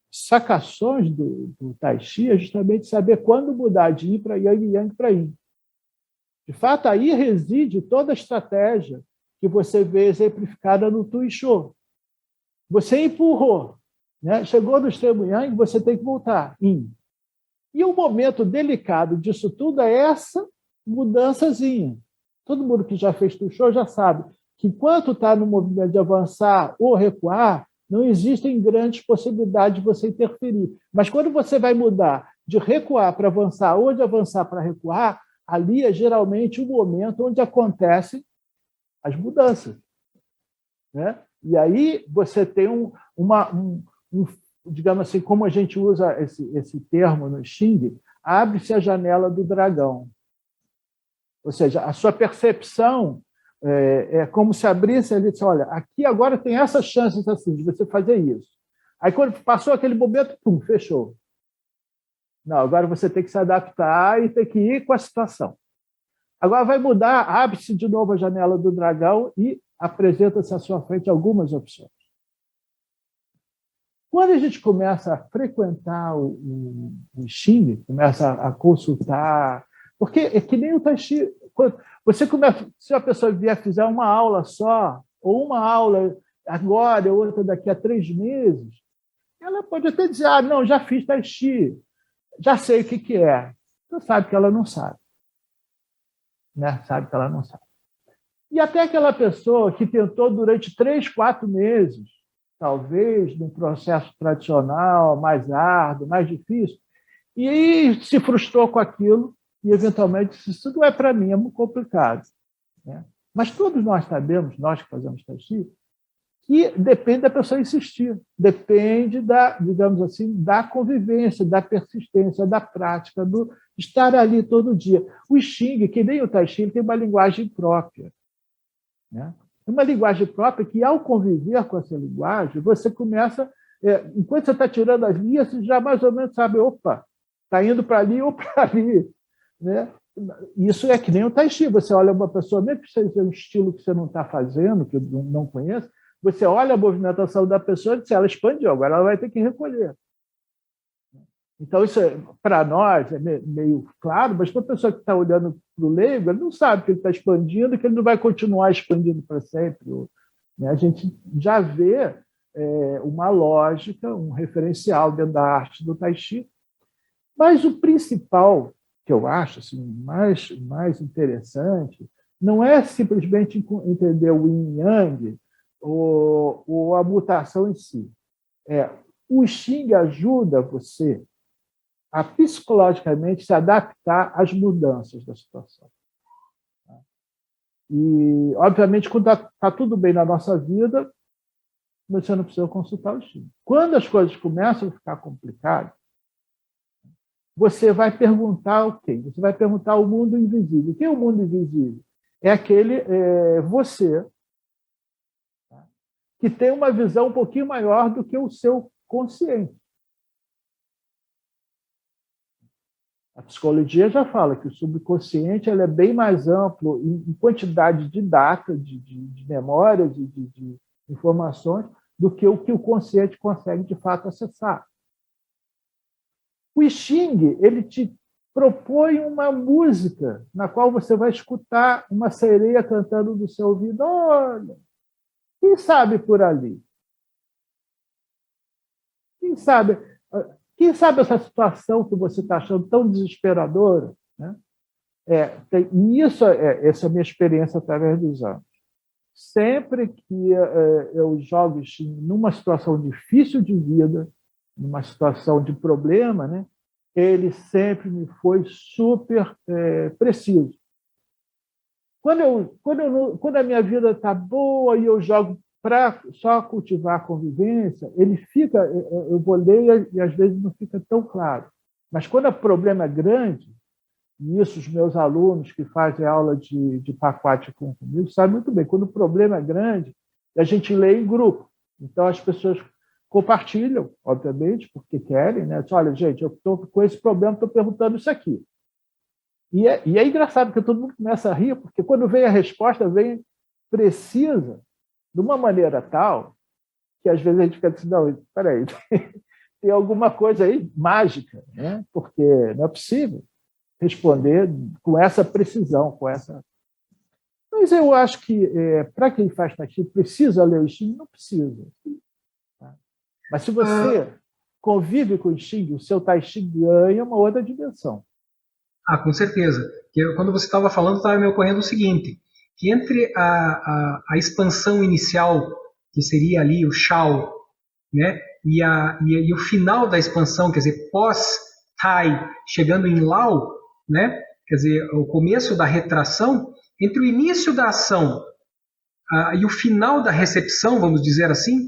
sacações do Tai Chi é justamente saber quando mudar de Yin para Yang e Yang para Yin. De fato, aí reside toda a estratégia que você vê exemplificada no Tui Shou. Você empurrou, né? Chegou no extremo Yang, você tem que voltar, Yin. E o momento delicado disso tudo é essa mudançazinha. Todo mundo que já fez Tui Shou já sabe que enquanto está no movimento de avançar ou recuar, não existem grandes possibilidades de você interferir. Mas quando você vai mudar de recuar para avançar ou de avançar para recuar, ali é geralmente o momento onde acontecem as mudanças, né? E aí você tem digamos assim, como a gente usa esse termo no Xing, abre-se a janela do dragão. Ou seja, a sua percepção é como se abrisse ali e disse, olha, aqui agora tem essas chances assim, de você fazer isso. Aí quando passou aquele momento, pum, fechou. Não, agora você tem que se adaptar e tem que ir com a situação. Agora vai mudar, abre-se de novo a janela do dragão e apresenta-se à sua frente algumas opções. Quando a gente começa a frequentar o Xing, começa a consultar, porque é que nem o Tai Chi, se a pessoa vier fizer uma aula só, ou uma aula agora, outra daqui a 3 meses, ela pode até dizer, não, já fiz Tai Chi, já sei o que é. Você sabe que ela não sabe. Né? Sabe que ela não sabe. E até aquela pessoa que tentou durante 3, 4 meses, talvez num processo tradicional, mais árduo, mais difícil, e se frustrou com aquilo e, eventualmente, disse, isso não é para mim, é muito complicado. Né? Mas todos nós sabemos, nós que fazemos Tai Chi, que depende da pessoa insistir, depende digamos assim, da convivência, da persistência, da prática, do estar ali todo dia. O Xing, que nem o Tai Chi, tem uma linguagem própria. Né? Uma linguagem própria que, ao conviver com essa linguagem, você começa, enquanto você está tirando as linhas, você já mais ou menos sabe, opa, está indo para ali ou para ali. Né? Isso é que nem o Tai Chi. Você olha uma pessoa, mesmo que seja um estilo que você não está fazendo, que não conhece, você olha a movimentação da pessoa e diz, ela expandiu, agora ela vai ter que recolher. Então, isso, para nós, é meio claro, mas para a pessoa que está olhando para o leigo, ele não sabe que ele está expandindo, que ele não vai continuar expandindo para sempre. Né? A gente já vê uma lógica, um referencial dentro da arte do Tai Chi. Mas o principal, que eu acho assim, mais interessante, não é simplesmente entender o Yin e Yang ou a mutação em si. O Xing ajuda você a psicologicamente se adaptar às mudanças da situação. E, obviamente, quando está tudo bem na nossa vida, você não precisa consultar o Xing. Quando as coisas começam a ficar complicadas, você vai perguntar o quê? Você vai perguntar o mundo invisível. O que é o mundo invisível? É aquele você, tá? Que tem uma visão um pouquinho maior do que o seu consciente. A psicologia já fala que o subconsciente ele é bem mais amplo em quantidade de data, de memórias, de informações, do que o consciente consegue, de fato, acessar. O I Ching, ele te propõe uma música na qual você vai escutar uma sereia cantando no seu ouvido. Olha, quem sabe por ali? Quem sabe? Quem sabe essa situação que você está achando tão desesperadora? Né? Essa é a minha experiência através dos anos. Sempre que eu jogo numa situação difícil de vida, numa situação de problema, né, ele sempre me foi super preciso. Quando a minha vida está boa e eu jogo para só cultivar a convivência, ele fica, eu vou ler e às vezes não fica tão claro. Mas quando o problema é grande, e isso os meus alunos que fazem aula de pacote comigo sabem muito bem, quando o problema é grande, a gente lê em grupo. Então as pessoas compartilham, obviamente, porque querem, né? Olha, gente, eu estou com esse problema, estou perguntando isso aqui. E é engraçado que todo mundo começa a rir, porque quando vem a resposta, vem precisa, de uma maneira tal, que às vezes a gente fica assim, não, espera aí, tem alguma coisa aí mágica, né? Porque não é possível responder com essa precisão, com essa... Mas eu acho que, para quem faz Tai Chi, precisa ler o Xing? Não precisa. Tá? Mas se você convive com o Xing, o seu Tai Chi ganha uma outra dimensão. Com certeza. Quando você estava falando, estava me ocorrendo o seguinte, que entre a expansão inicial, que seria ali o Shao, né, e o final da expansão, quer dizer, pós-Tai, chegando em Lao, né, quer dizer, o começo da retração, entre o início da ação e o final da recepção, vamos dizer assim,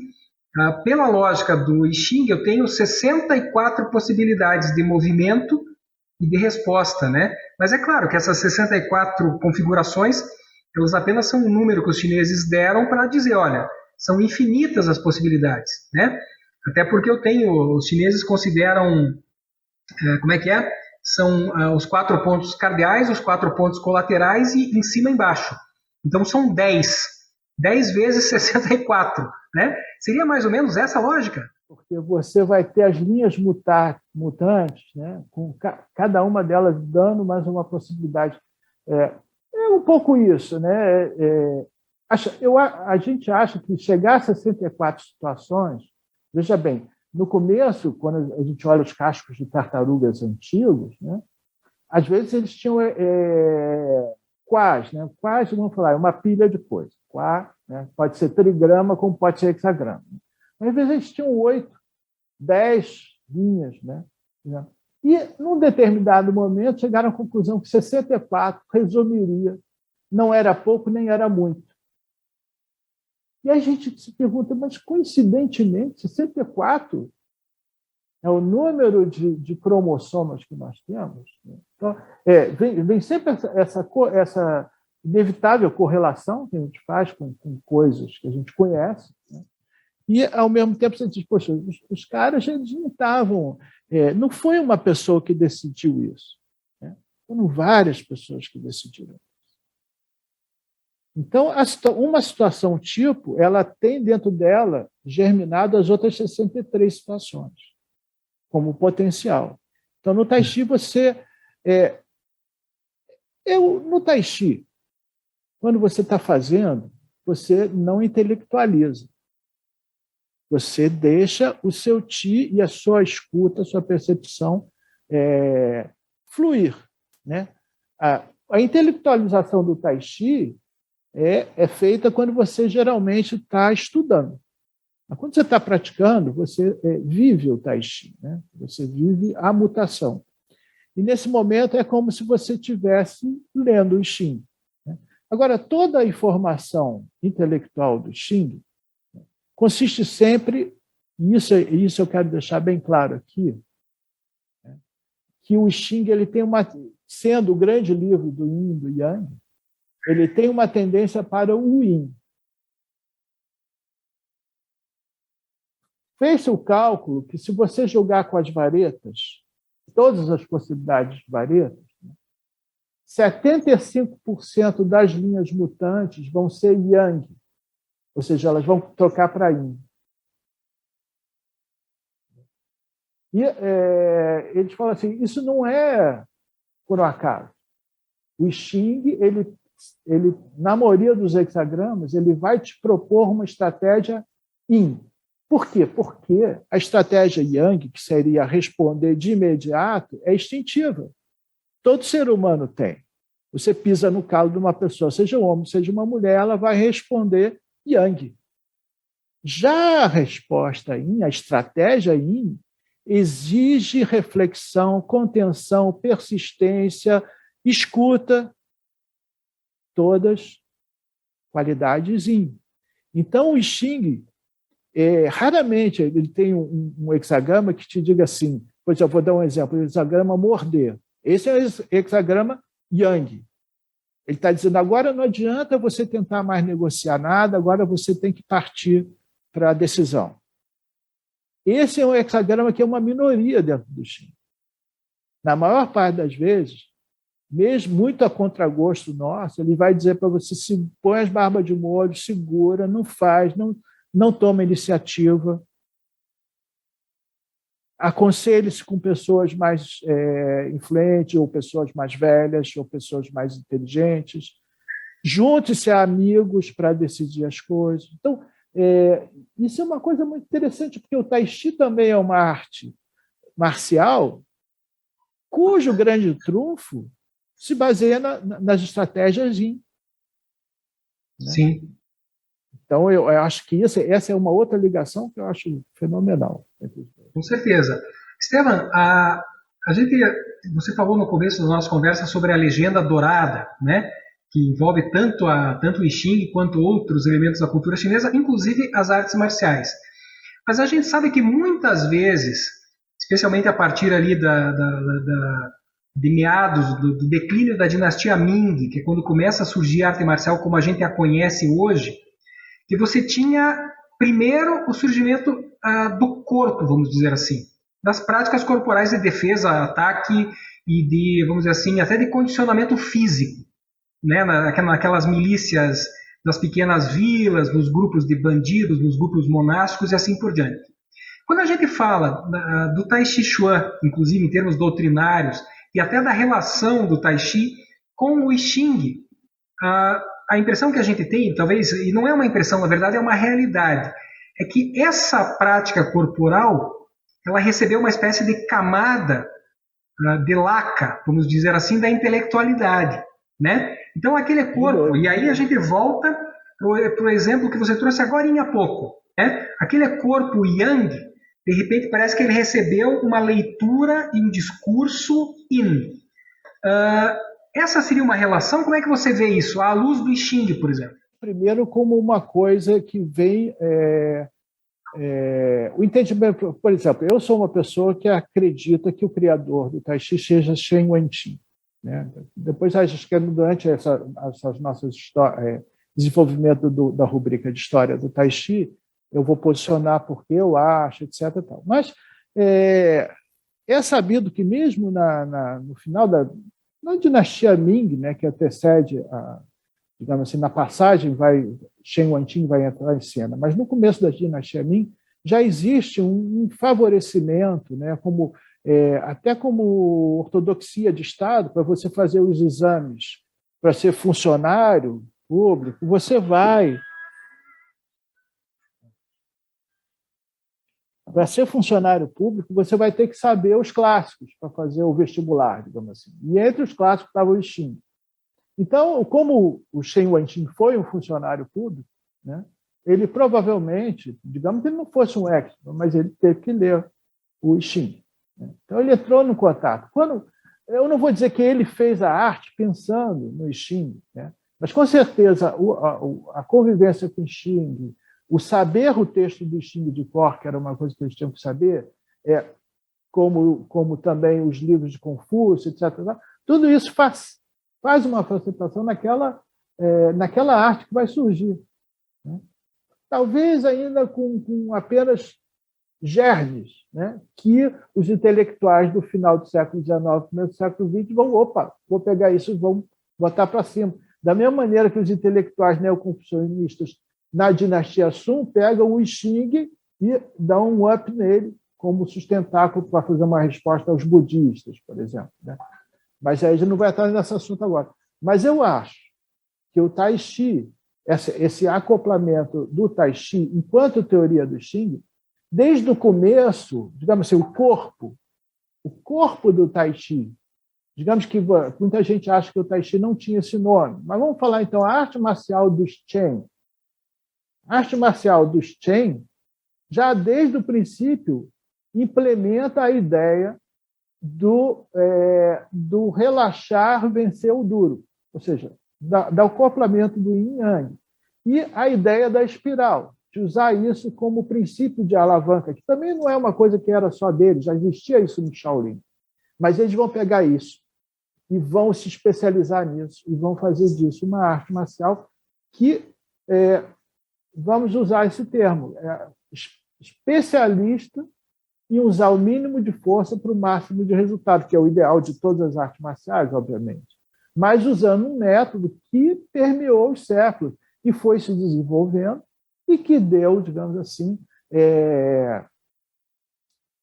pela lógica do I Ching, eu tenho 64 possibilidades de movimento e de resposta, né? Mas é claro que essas 64 configurações, elas apenas são um número que os chineses deram para dizer, olha, são infinitas as possibilidades, né? Até porque os chineses consideram, como é que é? São os 4 pontos cardeais, os 4 pontos colaterais e em cima e embaixo. Então são 10. 10 vezes 64, né? Seria mais ou menos essa a lógica? Porque você vai ter as linhas mutantes, né? Com cada uma delas dando mais uma possibilidade. É um pouco isso, né? A gente acha que chegar a 64 situações, veja bem, no começo, quando a gente olha os cascos de tartarugas antigos, né? Às vezes eles tinham quás, né? Quás, vamos falar, é uma pilha de coisas. Quá, né? Pode ser trigrama, como pode ser hexagrama. Às vezes eles tinham 8, 10 linhas, né? E, num determinado momento, chegaram à conclusão que 64 resumiria. Não era pouco, nem era muito. E a gente se pergunta, mas, coincidentemente, 64 é o número de cromossomas que nós temos. Né? Então, vem sempre essa inevitável correlação que a gente faz com coisas que a gente conhece, né? E, ao mesmo tempo, você diz, poxa, os caras eles não estavam... não foi uma pessoa que decidiu isso. Né? Foram várias pessoas que decidiram isso. Então, uma situação tipo, ela tem dentro dela germinado as outras 63 situações, como potencial. Então, no Tai Chi, no Tai Chi, quando você está fazendo, você não intelectualiza. Você deixa o seu Qi e a sua escuta, a sua percepção fluir. Né? A intelectualização do Tai Chi é feita quando você geralmente está estudando. Mas quando você está praticando, você vive o Tai Chi, né? Você vive a mutação. E nesse momento é como se você estivesse lendo o I Ching. Né? Agora, toda a informação intelectual do Xing consiste sempre, e isso eu quero deixar bem claro aqui, que o Xing ele tem sendo o grande livro do Yin e do Yang, ele tem uma tendência para o Yin. Fez-se o cálculo que, se você jogar com as varetas, todas as possibilidades de varetas, 75% das linhas mutantes vão ser Yang, ou seja, elas vão trocar para Yin. E eles falam assim, isso não é por um acaso. O Xing, ele, na maioria dos hexagramas, ele vai te propor uma estratégia Yin. Por quê? Porque a estratégia Yang, que seria responder de imediato, é instintiva. Todo ser humano tem. Você pisa no calo de uma pessoa, seja um homem, seja uma mulher, ela vai responder Yang. Já a resposta Yin, a estratégia Yin, exige reflexão, contenção, persistência, escuta, todas qualidades Yin. Então, o Xing, raramente ele tem um hexagrama que te diga assim, pois eu vou dar um exemplo, o hexagrama morder. Esse é o hexagrama Yang. Ele está dizendo, agora não adianta você tentar mais negociar nada, agora você tem que partir para a decisão. Esse é um hexagrama que é uma minoria dentro do Xing. Na maior parte das vezes, mesmo muito a contragosto nosso, ele vai dizer para você, se põe as barbas de molho, segura, não faz, não toma iniciativa. Aconselhe-se com pessoas mais influentes, ou pessoas mais velhas, ou pessoas mais inteligentes. Junte-se a amigos para decidir as coisas. Então, isso é uma coisa muito interessante, porque o Tai Chi também é uma arte marcial cujo grande trunfo se baseia nas estratégias Yin. Né? Sim. Então, eu acho que essa é uma outra ligação que eu acho fenomenal. Com certeza. Esteban, você falou no começo da nossa conversa sobre a legenda dourada, né? Que envolve tanto o I Ching quanto outros elementos da cultura chinesa, inclusive as artes marciais. Mas a gente sabe que muitas vezes, especialmente a partir ali de meados do declínio da dinastia Ming, que é quando começa a surgir a arte marcial como a gente a conhece hoje, que você tinha primeiro o surgimento do corpo, vamos dizer assim, das práticas corporais de defesa, ataque e de, vamos dizer assim, até de condicionamento físico. Né, naquelas milícias das pequenas vilas, nos grupos de bandidos, nos grupos monásticos e assim por diante. Quando a gente fala do Tai Chi Chuan, inclusive em termos doutrinários, e até da relação do Tai Chi com o I Ching, a impressão que a gente tem, talvez, e não é uma impressão, na verdade é uma realidade, é que essa prática corporal, ela recebeu uma espécie de camada de laca, vamos dizer assim, da intelectualidade, né? Então, aquele corpo, e aí a gente volta para o exemplo que você trouxe agora há pouco, né? Aquele corpo Yang, de repente parece que ele recebeu uma leitura e um discurso Yin. Essa seria uma relação? Como é que você vê isso, à luz do I Ching, por exemplo? Primeiro, como uma coisa que vem... o entendimento, por exemplo, eu sou uma pessoa que acredita que o criador do Tai Chi seja Shen Wenqing. Né? Depois, acho que durante essas nossas desenvolvimento da rubrica de história do Tai Chi, eu vou posicionar porque eu acho, etc. Tal. Mas é sabido que mesmo no final na dinastia Ming, né, que antecede, digamos assim, na passagem, Shen Wenqing vai entrar em cena, mas no começo da dinastia Ming já existe um favorecimento, né, até como ortodoxia de Estado, para você fazer os exames para ser funcionário público, você vai... Para ser funcionário público, você vai ter que saber os clássicos para fazer o vestibular, digamos assim. E entre os clássicos estava o I Ching. Então, como o Shen Wenqing foi um funcionário público, né, ele provavelmente, digamos que ele não fosse um expert, mas ele teve que ler o I Ching. Então, ele entrou no contato. Eu não vou dizer que ele fez a arte pensando no I Ching, né? Mas, com certeza, a convivência com o Xing, o saber o texto do Xing de cor, que era uma coisa que eles tinham que saber, como também os livros de Confúcio, etc. Tudo isso faz uma facilitação naquela arte que vai surgir, né? Talvez ainda com apenas germes, né? Que os intelectuais do final do século XIX, começo do século XX, vou pegar isso e vão botar para cima. Da mesma maneira que os intelectuais neoconfucionistas na dinastia Sун pegam o Xing e dão um up nele como sustentáculo para fazer uma resposta aos budistas, por exemplo, né? Mas aí a gente não vai entrar nesse assunto agora. Mas eu acho que o Tai Chi, esse acoplamento do Tai Chi enquanto teoria do Xing, desde o começo, digamos assim, o corpo do Tai Chi, digamos que muita gente acha que o Tai Chi não tinha esse nome, mas vamos falar então a arte marcial dos Chen. A arte marcial dos Chen, já desde o princípio, implementa a ideia do relaxar, vencer o duro, ou seja, do acoplamento do Yin Yang. E a ideia da espiral, de usar isso como princípio de alavanca, que também não é uma coisa que era só deles, já existia isso no Shaolin. Mas eles vão pegar isso e vão se especializar nisso, e vão fazer disso uma arte marcial que, vamos usar esse termo, especialista em usar o mínimo de força para o máximo de resultado, que é o ideal de todas as artes marciais, obviamente, mas usando um método que permeou os séculos e foi se desenvolvendo e que deu, digamos assim,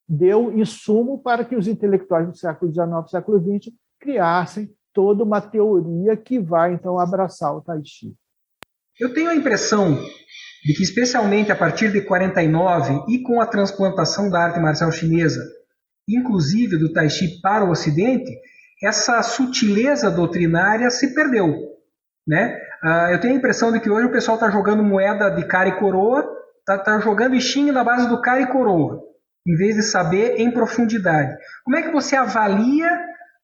deu insumo para que os intelectuais do século XIX e século XX criassem toda uma teoria que vai, então, abraçar o Tai Chi. Eu tenho a impressão de que, especialmente a partir de 49 e com a transplantação da arte marcial chinesa, inclusive do Tai Chi para o Ocidente, essa sutileza doutrinária se perdeu, né? Eu tenho a impressão de que hoje o pessoal está jogando moeda de cara e coroa, está jogando Xing na base do cara e coroa, em vez de saber em profundidade. Como é que você avalia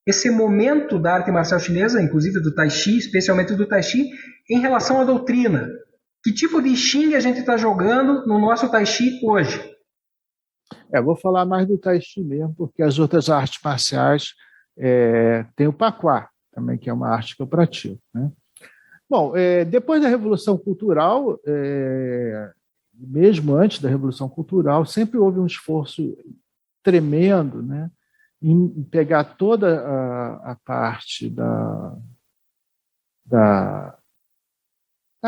esse momento da arte marcial chinesa, inclusive do Tai Chi, especialmente do Tai Chi, em relação à doutrina? Que tipo de Xing a gente está jogando no nosso Tai Chi hoje? Vou falar mais do Tai Chi mesmo, porque as outras artes marciais tem o Paquá também, que é uma arte que eu pratico, né? Bom, depois da Revolução Cultural, mesmo antes da Revolução Cultural, sempre houve um esforço tremendo, né, em pegar toda a parte da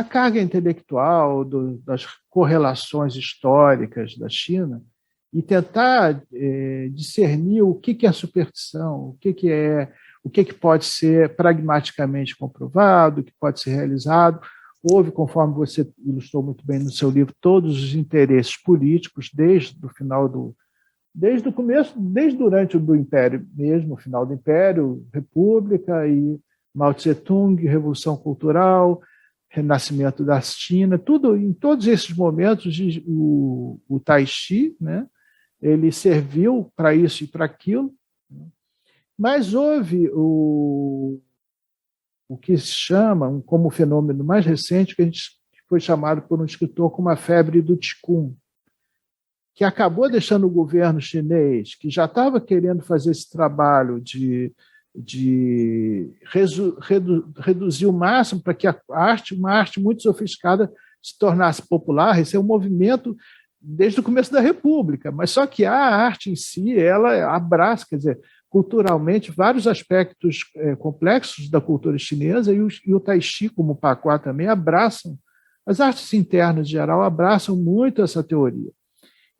carga intelectual, das correlações históricas da China e tentar discernir o que é superstição, o que pode ser pragmaticamente comprovado, o que pode ser realizado. Houve, conforme você ilustrou muito bem no seu livro, todos os interesses políticos desde o começo, desde durante o Império mesmo, o final do Império, República e Mao Tse-tung, Revolução Cultural, Renascimento da China, em todos esses momentos o Tai Chi, né, ele serviu para isso e para aquilo, né? Mas houve o que se chama, como fenômeno mais recente, que foi chamado por um escritor como a febre do Qigong, que acabou deixando o governo chinês, que já estava querendo fazer esse trabalho de reduzir o máximo para que uma arte muito sofisticada se tornasse popular. Esse é um movimento desde o começo da República, mas só que a arte em si, ela abraça, quer dizer, culturalmente, vários aspectos complexos da cultura chinesa, e o Tai Chi, como o Paquá também, abraçam, as artes internas, em geral, abraçam muito essa teoria.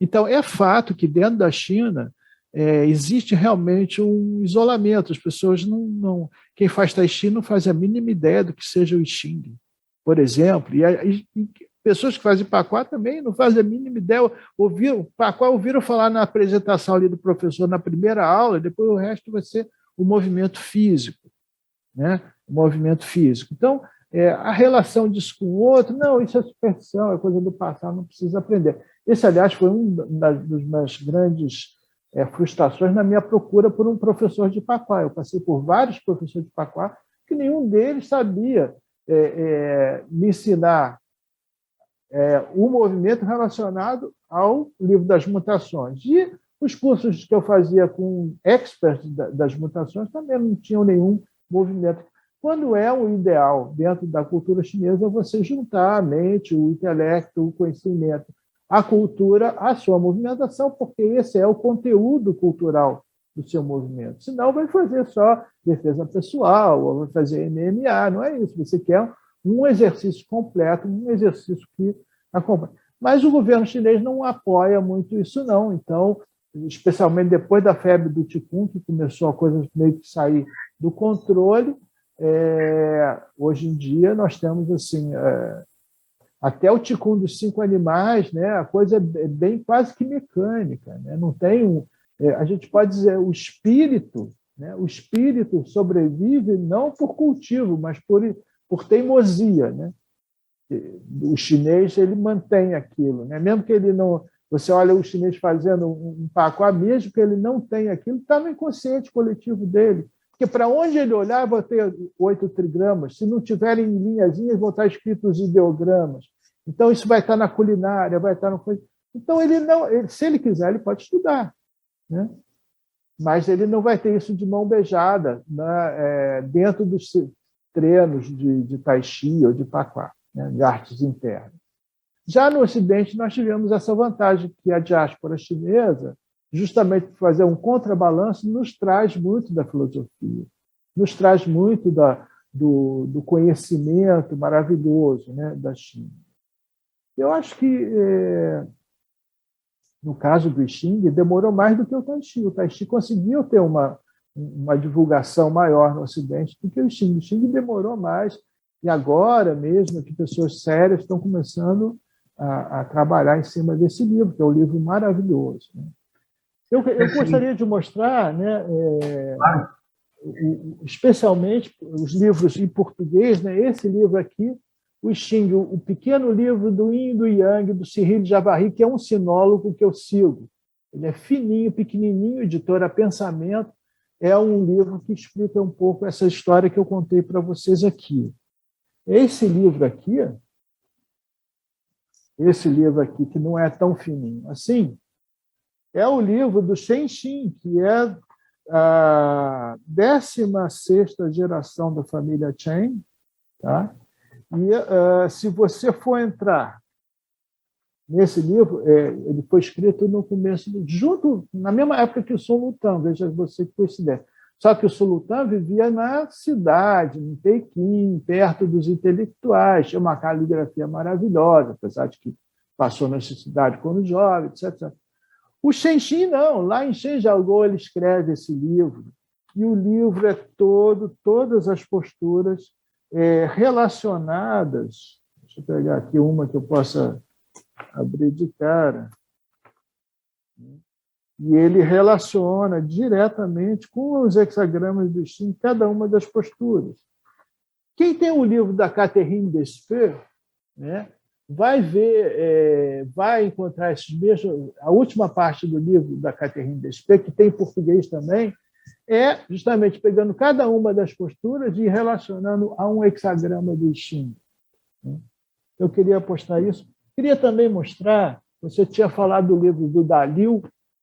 Então, é fato que dentro da China existe realmente um isolamento. As pessoas não... Quem faz Tai Chi não faz a mínima ideia do que seja o Xing, por exemplo. E pessoas que fazem Paquá também não fazem a mínima ideia. Ouviram falar na apresentação ali do professor na primeira aula, depois o resto vai ser o movimento físico, né? O movimento físico. Então, a relação disso com o outro, não, isso é superstição, é coisa do passado, não precisa aprender. Esse, aliás, foi das minhas grandes frustrações na minha procura por um professor de Paquá. Eu passei por vários professores de Paquá que nenhum deles sabia me ensinar o movimento relacionado ao livro das mutações. E os cursos que eu fazia com experts das mutações também não tinham nenhum movimento. Quando é o ideal dentro da cultura chinesa, você juntar a mente, o intelecto, o conhecimento, a cultura, a sua movimentação, porque esse é o conteúdo cultural do seu movimento. Senão vai fazer só defesa pessoal, ou vai fazer MMA, não é isso. Você quer um exercício completo, um exercício que acompanha. Mas o governo chinês não apoia muito isso, não. Então, especialmente depois da febre do Qigong, que começou a coisa meio que sair do controle, hoje em dia nós temos assim até o Qigong dos 5 animais, né? A coisa é bem quase que mecânica, né? Não tem a gente pode dizer o espírito, né? O espírito sobrevive não por cultivo, mas por teimosia, né? O chinês ele mantém aquilo, né? Mesmo que ele não, você olha o chinês fazendo um pacoá, mesmo que ele não tenha aquilo, está no inconsciente coletivo dele. Porque para onde ele olhar, vai ter 8 trigramas. Se não tiverem linhazinhas, vão estar escritos ideogramas. Então, isso vai estar na culinária, vai estar no... Então, se ele quiser, ele pode estudar, né? Mas ele não vai ter isso de mão beijada, né? Dentro dos treinos de Tai Chi ou de Paquá, né? De artes internas. Já no Ocidente, nós tivemos essa vantagem que a diáspora chinesa, justamente por fazer um contrabalanço, nos traz muito da filosofia, nos traz muito do conhecimento maravilhoso, né, da China. Eu acho que, no caso do Xing, demorou mais do que o Tai Chi. O Tai Chi conseguiu ter uma divulgação maior no Ocidente do que o Xing. O Xing demorou mais, e agora mesmo que pessoas sérias estão começando a trabalhar em cima desse livro, que é um livro maravilhoso, né? Eu gostaria de mostrar, né, especialmente os livros em português, né, esse livro aqui, o Xing, o pequeno livro do Yin e do Yang, do Cyril Javary, que é um sinólogo que eu sigo. Ele é fininho, pequenininho, editora Pensamento. É um livro que explica um pouco essa história que eu contei para vocês aqui. Esse livro aqui, que não é tão fininho assim, é o livro do Shen Xin, que é a 16ª geração da família Chen, tá? E se você for entrar nesse livro, ele foi escrito no começo, na mesma época que o Sun Lutang, veja você que coincidência. Só que o Sun Lutang vivia na cidade, em Pequim, perto dos intelectuais, tinha uma caligrafia maravilhosa, apesar de que passou necessidade quando jovem, etc. O Shen Xin, não. Lá em Zhenjiaogou ele escreve esse livro. E o livro é todas as posturas relacionadas. Deixa eu pegar aqui uma que eu possa abrir de cara. E ele relaciona diretamente com os hexagramas do Xin cada uma das posturas. Quem tem o livro da Catherine Despeux, né, vai ver, vai encontrar esses mesmos. A última parte do livro da Catherine Despeux, que tem em português também, é justamente pegando cada uma das posturas e relacionando a um hexagrama do Xin. Eu queria postar isso. Queria também mostrar, você tinha falado do livro do Dalil,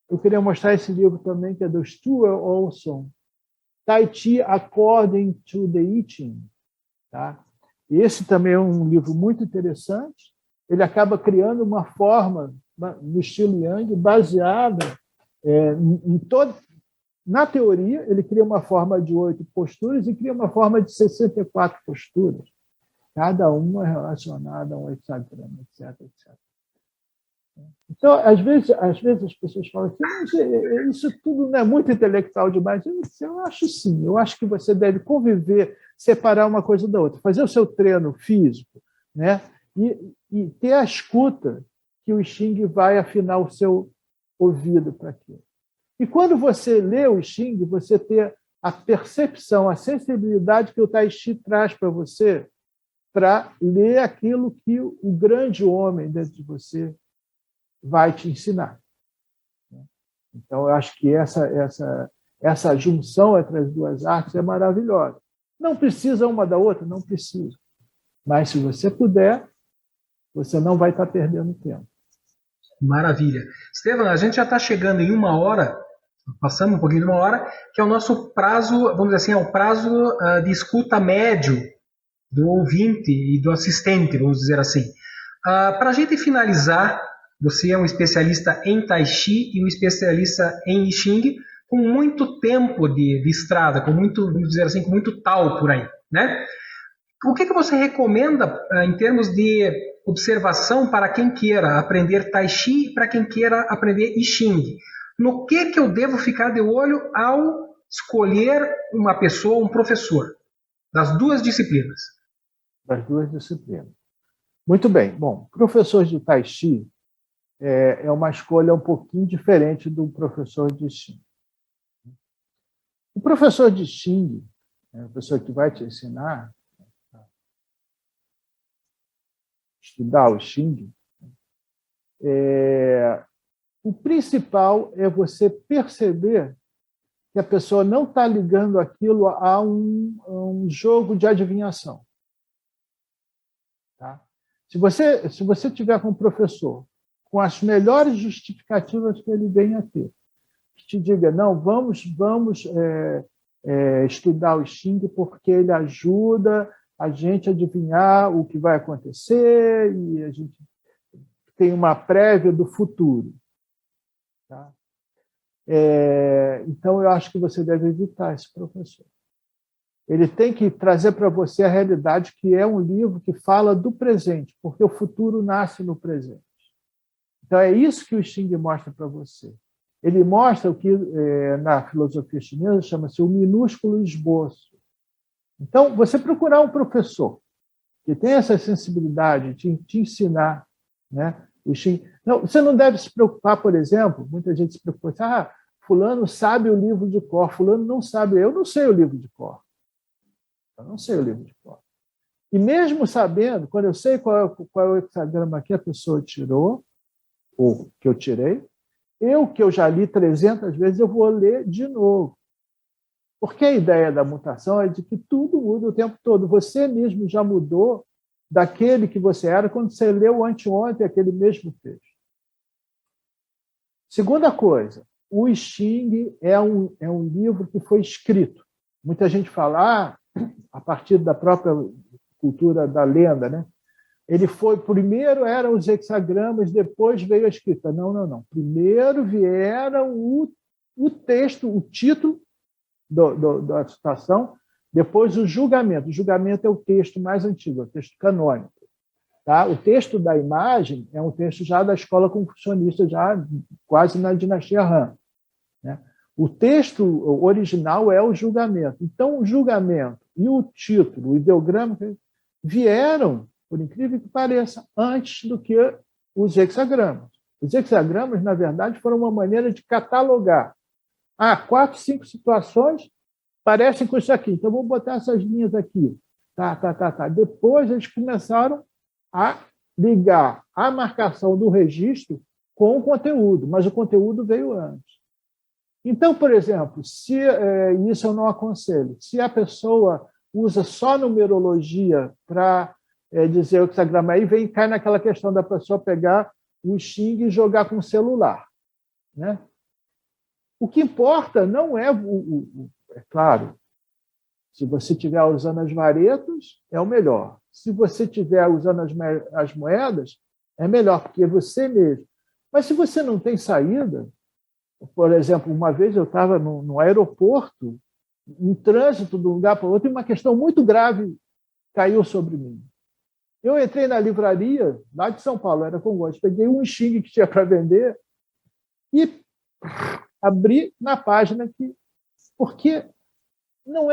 eu queria mostrar esse livro também, que é do Stuart Olson, Tai Chi According to the I Ching. Tá? Esse também é um livro muito interessante. Ele acaba criando uma forma no estilo Yang baseada em todo. Na teoria, ele cria uma forma de 8 posturas e cria uma forma de 64 posturas, cada uma relacionada a um hexagrama, etc, etc. Então, às vezes as pessoas falam assim, mas isso tudo não é muito intelectual demais. Eu acho sim, eu acho que você deve conviver, separar uma coisa da outra, fazer o seu treino físico, né? E ter a escuta que o Xing vai afinar o seu ouvido para aquilo. E quando você lê o Xing, você ter a percepção, a sensibilidade que o Tai Chi traz para você, para ler aquilo que o grande homem dentro de você vai te ensinar. Então, eu acho que essa junção entre as duas artes é maravilhosa. Não precisa uma da outra? Não precisa. Mas, se você puder, você não vai estar perdendo tempo. Maravilha. Estevam, a gente já está chegando em 1 hora, passando um pouquinho de 1 hora, que é o nosso prazo, vamos dizer assim, é o prazo de escuta médio do ouvinte e do assistente, vamos dizer assim. Para a gente finalizar, você é um especialista em Tai Chi e um especialista em I Ching, com muito tempo de estrada, com muito, vamos dizer assim, com muito tal por aí, né? O que você recomenda em termos de observação para quem queira aprender Tai Chi e para quem queira aprender I Ching? No que eu devo ficar de olho ao escolher uma pessoa, um professor, das duas disciplinas? Das duas disciplinas. Muito bem. Bom, professor de Tai Chi é uma escolha um pouquinho diferente do professor de Xing. O professor de Xing, a pessoa que vai te ensinar a estudar o Xing, o principal é você perceber que a pessoa não está ligando aquilo a um jogo de adivinhação. Tá? Se você tiver com um professor com as melhores justificativas que ele venha a ter, que te diga, não, vamos estudar o Xing porque ele ajuda a gente a adivinhar o que vai acontecer e a gente tem uma prévia do futuro. Tá? Então, eu acho que você deve evitar esse professor. Ele tem que trazer para você a realidade, que é um livro que fala do presente, porque o futuro nasce no presente. Então, é isso que o Xing mostra para você. Ele mostra o que, na filosofia chinesa, chama-se o minúsculo esboço. Então, você procurar um professor que tem essa sensibilidade de te ensinar, né, o Xing. Não, você não deve se preocupar, por exemplo, muita gente se preocupa, fulano sabe o livro de cor, fulano não sabe. Eu não sei o livro de cor. Eu não sei o livro de cor. E mesmo sabendo, quando eu sei qual é o hexagrama que a pessoa tirou, ou que eu tirei, que eu já li 300 vezes, eu vou ler de novo. Porque a ideia da mutação é de que tudo muda o tempo todo. Você mesmo já mudou daquele que você era quando você leu anteontem aquele mesmo texto. Segunda coisa, o I Ching é um livro que foi escrito. Muita gente fala, a partir da própria cultura da lenda, né? Ele foi, primeiro eram os hexagramas, depois veio a escrita. Não. Primeiro vieram o texto, o título da citação, depois o julgamento. O julgamento é o texto mais antigo, é o texto canônico. Tá? O texto da imagem é um texto já da escola confucionista, já quase na dinastia Han. Né? O texto original é o julgamento. Então, o julgamento e o título, o ideograma, vieram, por incrível que pareça, antes do que os hexagramas. Os hexagramas, na verdade, foram uma maneira de catalogar. 4, 5 situações parecem com isso aqui, então vou botar essas linhas aqui. Tá. Depois eles começaram a ligar a marcação do registro com o conteúdo, mas o conteúdo veio antes. Então, por exemplo, se isso eu não aconselho, se a pessoa usa só numerologia para dizer o hexagrama, aí cai naquela questão da pessoa pegar o Xing e jogar com o celular. Né? O que importa não é é claro, se você estiver usando as varetas, é o melhor. Se você estiver usando as moedas, é melhor, porque é você mesmo. Mas se você não tem saída, por exemplo, uma vez eu estava no aeroporto, em trânsito de um lugar para outro, e uma questão muito grave caiu sobre mim. Eu entrei na livraria, lá de São Paulo, era Congonhas, peguei um Xing que tinha para vender e abri na página que... Porque não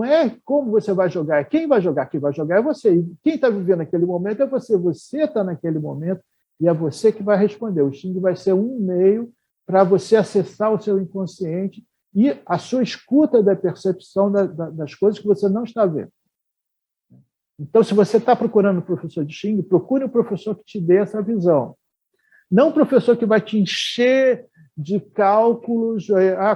é como você vai jogar, é quem vai jogar. Quem vai jogar é você. E quem está vivendo aquele momento é você. Você está naquele momento e é você que vai responder. O Xing vai ser um meio para você acessar o seu inconsciente e a sua escuta da percepção das coisas que você não está vendo. Então, se você está procurando um professor de Xing, procure um professor que te dê essa visão. Não um professor que vai te encher de cálculos,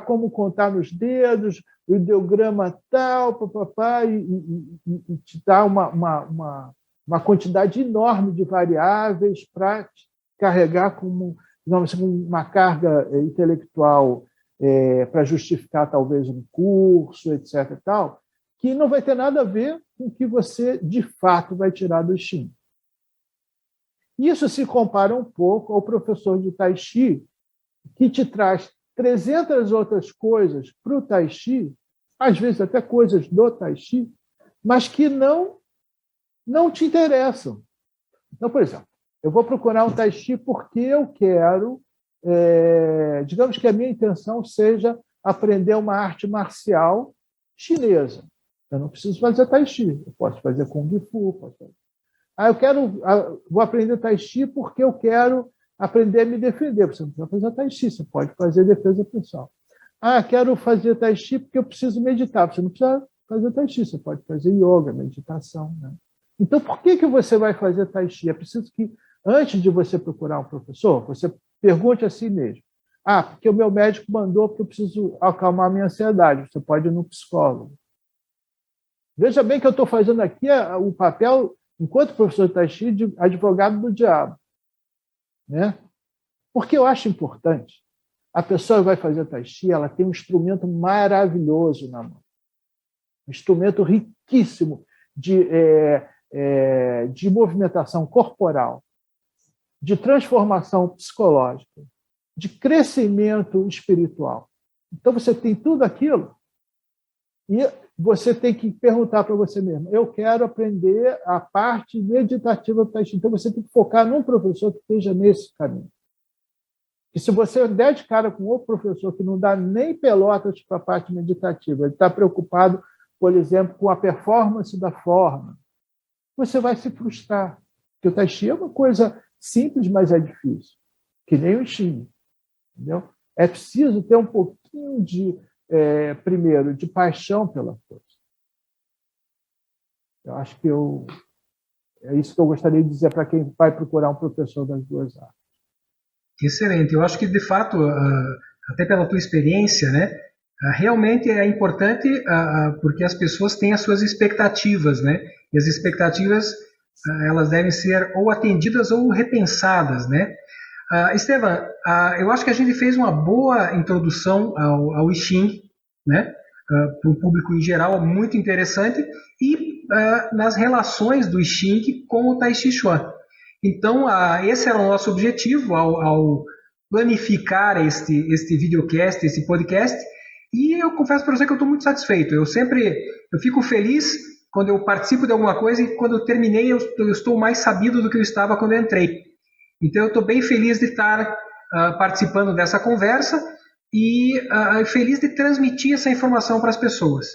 como contar nos dedos, o ideograma tal, papapá, e te dá uma uma quantidade enorme de variáveis para carregar como, digamos assim, uma carga intelectual para justificar talvez um curso, etc. e tal, que não vai ter nada a ver com o que você de fato vai tirar do Xing. Isso se compara um pouco ao professor de Tai Chi, que te traz 300 outras coisas para o Tai Chi, às vezes até coisas do Tai Chi, mas que não te interessam. Então, por exemplo, eu vou procurar um Tai Chi porque eu quero, digamos que a minha intenção seja aprender uma arte marcial chinesa. Eu não preciso fazer Tai Chi, eu posso fazer Kung Fu, posso fazer. Vou aprender Tai Chi porque eu quero aprender a me defender. Você não precisa fazer Tai Chi, você pode fazer defesa pessoal. Quero fazer Tai Chi porque eu preciso meditar. Você não precisa fazer Tai Chi, você pode fazer yoga, meditação. Né? Então, por que você vai fazer Tai Chi? É preciso que, antes de você procurar um professor, você pergunte a si mesmo. Porque o meu médico mandou porque eu preciso acalmar a minha ansiedade. Você pode ir no psicólogo. Veja bem que eu estou fazendo aqui o papel, enquanto professor de Tai Chi, de advogado do diabo. Né? Porque eu acho importante. A pessoa vai fazer Tai Chi, ela tem um instrumento maravilhoso na mão. Um instrumento riquíssimo de movimentação corporal, de transformação psicológica, de crescimento espiritual. Então, você tem tudo aquilo e você tem que perguntar para você mesmo, eu quero aprender a parte meditativa do Tai Chi. Então, você tem que focar num professor que esteja nesse caminho. E se você der de cara com outro professor que não dá nem pelotas para a parte meditativa, ele está preocupado, por exemplo, com a performance da forma, você vai se frustrar. Porque o Tai Chi é uma coisa simples, mas é difícil. Que nem o Xing. Entendeu? É preciso ter um pouquinho primeiro, de paixão pela coisa. Eu acho que é isso que eu gostaria de dizer para quem vai procurar um professor das duas artes. Excelente. Eu acho que, de fato, até pela tua experiência, né, realmente é importante porque as pessoas têm as suas expectativas, né? E as expectativas elas devem ser ou atendidas ou repensadas, né? Estevam, eu acho que a gente fez uma boa introdução ao I Ching, né? Para o público em geral, muito interessante, e nas relações do I Ching com o Tai Chi Chuan. Então, esse era o nosso objetivo ao planificar este videocast, esse podcast, e eu confesso para você que eu estou muito satisfeito. Eu fico feliz quando eu participo de alguma coisa e quando eu terminei eu estou mais sabido do que eu estava quando eu entrei. Então, eu estou bem feliz de estar participando dessa conversa e feliz de transmitir essa informação para as pessoas.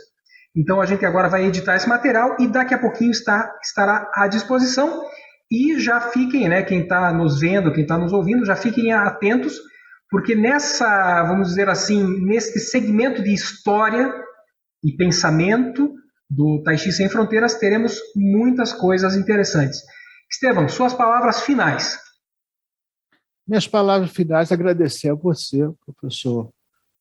Então, a gente agora vai editar esse material e daqui a pouquinho estará à disposição. E já fiquem, né, quem está nos vendo, quem está nos ouvindo, já fiquem atentos, porque vamos dizer assim, nesse segmento de história e pensamento do Tai Chi Sem Fronteiras, teremos muitas coisas interessantes. Estevam, suas palavras finais. Minhas palavras finais, agradecer a você, professor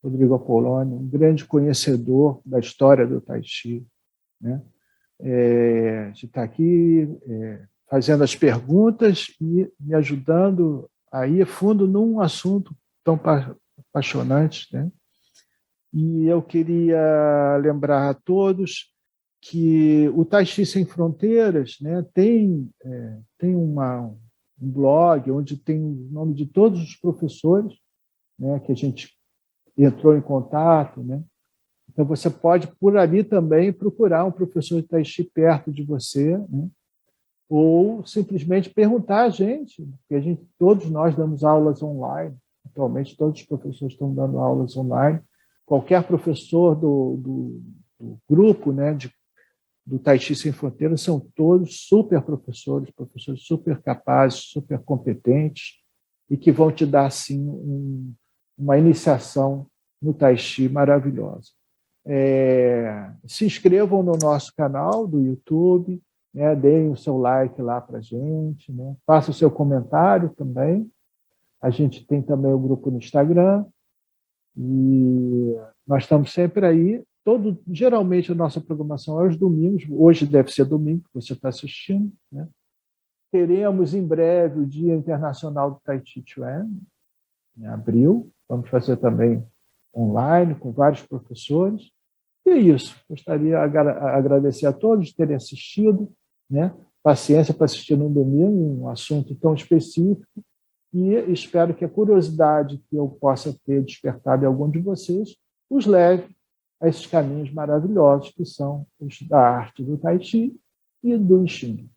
Rodrigo Apolônio, um grande conhecedor da história do Tai Chi, né? De estar aqui fazendo as perguntas e me ajudando a ir fundo num assunto tão apaixonante, né? E eu queria lembrar a todos que o Tai Chi Sem Fronteiras, né, tem um blog onde tem o nome de todos os professores, né, que a gente entrou em contato, né? Então você pode por ali também procurar um professor de Tai Chi perto de você, né? Ou simplesmente perguntar a gente, porque todos nós damos aulas online. Atualmente todos os professores estão dando aulas online. Qualquer professor do grupo, né, do Tai Chi Sem Fronteiras são todos super professores super capazes, super competentes e que vão te dar assim uma iniciação no Tai Chi maravilhosa. Se inscrevam no nosso canal do YouTube, né, deem o seu like lá para a gente, né, faça o seu comentário também. A gente tem também o grupo no Instagram e nós estamos sempre aí. Geralmente a nossa programação é aos domingos, hoje deve ser domingo que você está assistindo, né? teremos em breve o Dia Internacional do Tai Chi Chuan, em abril. Vamos fazer também online, com vários professores. E é isso. Gostaria de agradecer a todos por terem assistido, né? Paciência para assistir no domingo, um assunto tão específico, e espero que a curiosidade que eu possa ter despertado em algum de vocês os leve a esses caminhos maravilhosos que são os da arte do Tai Chi e do I Ching.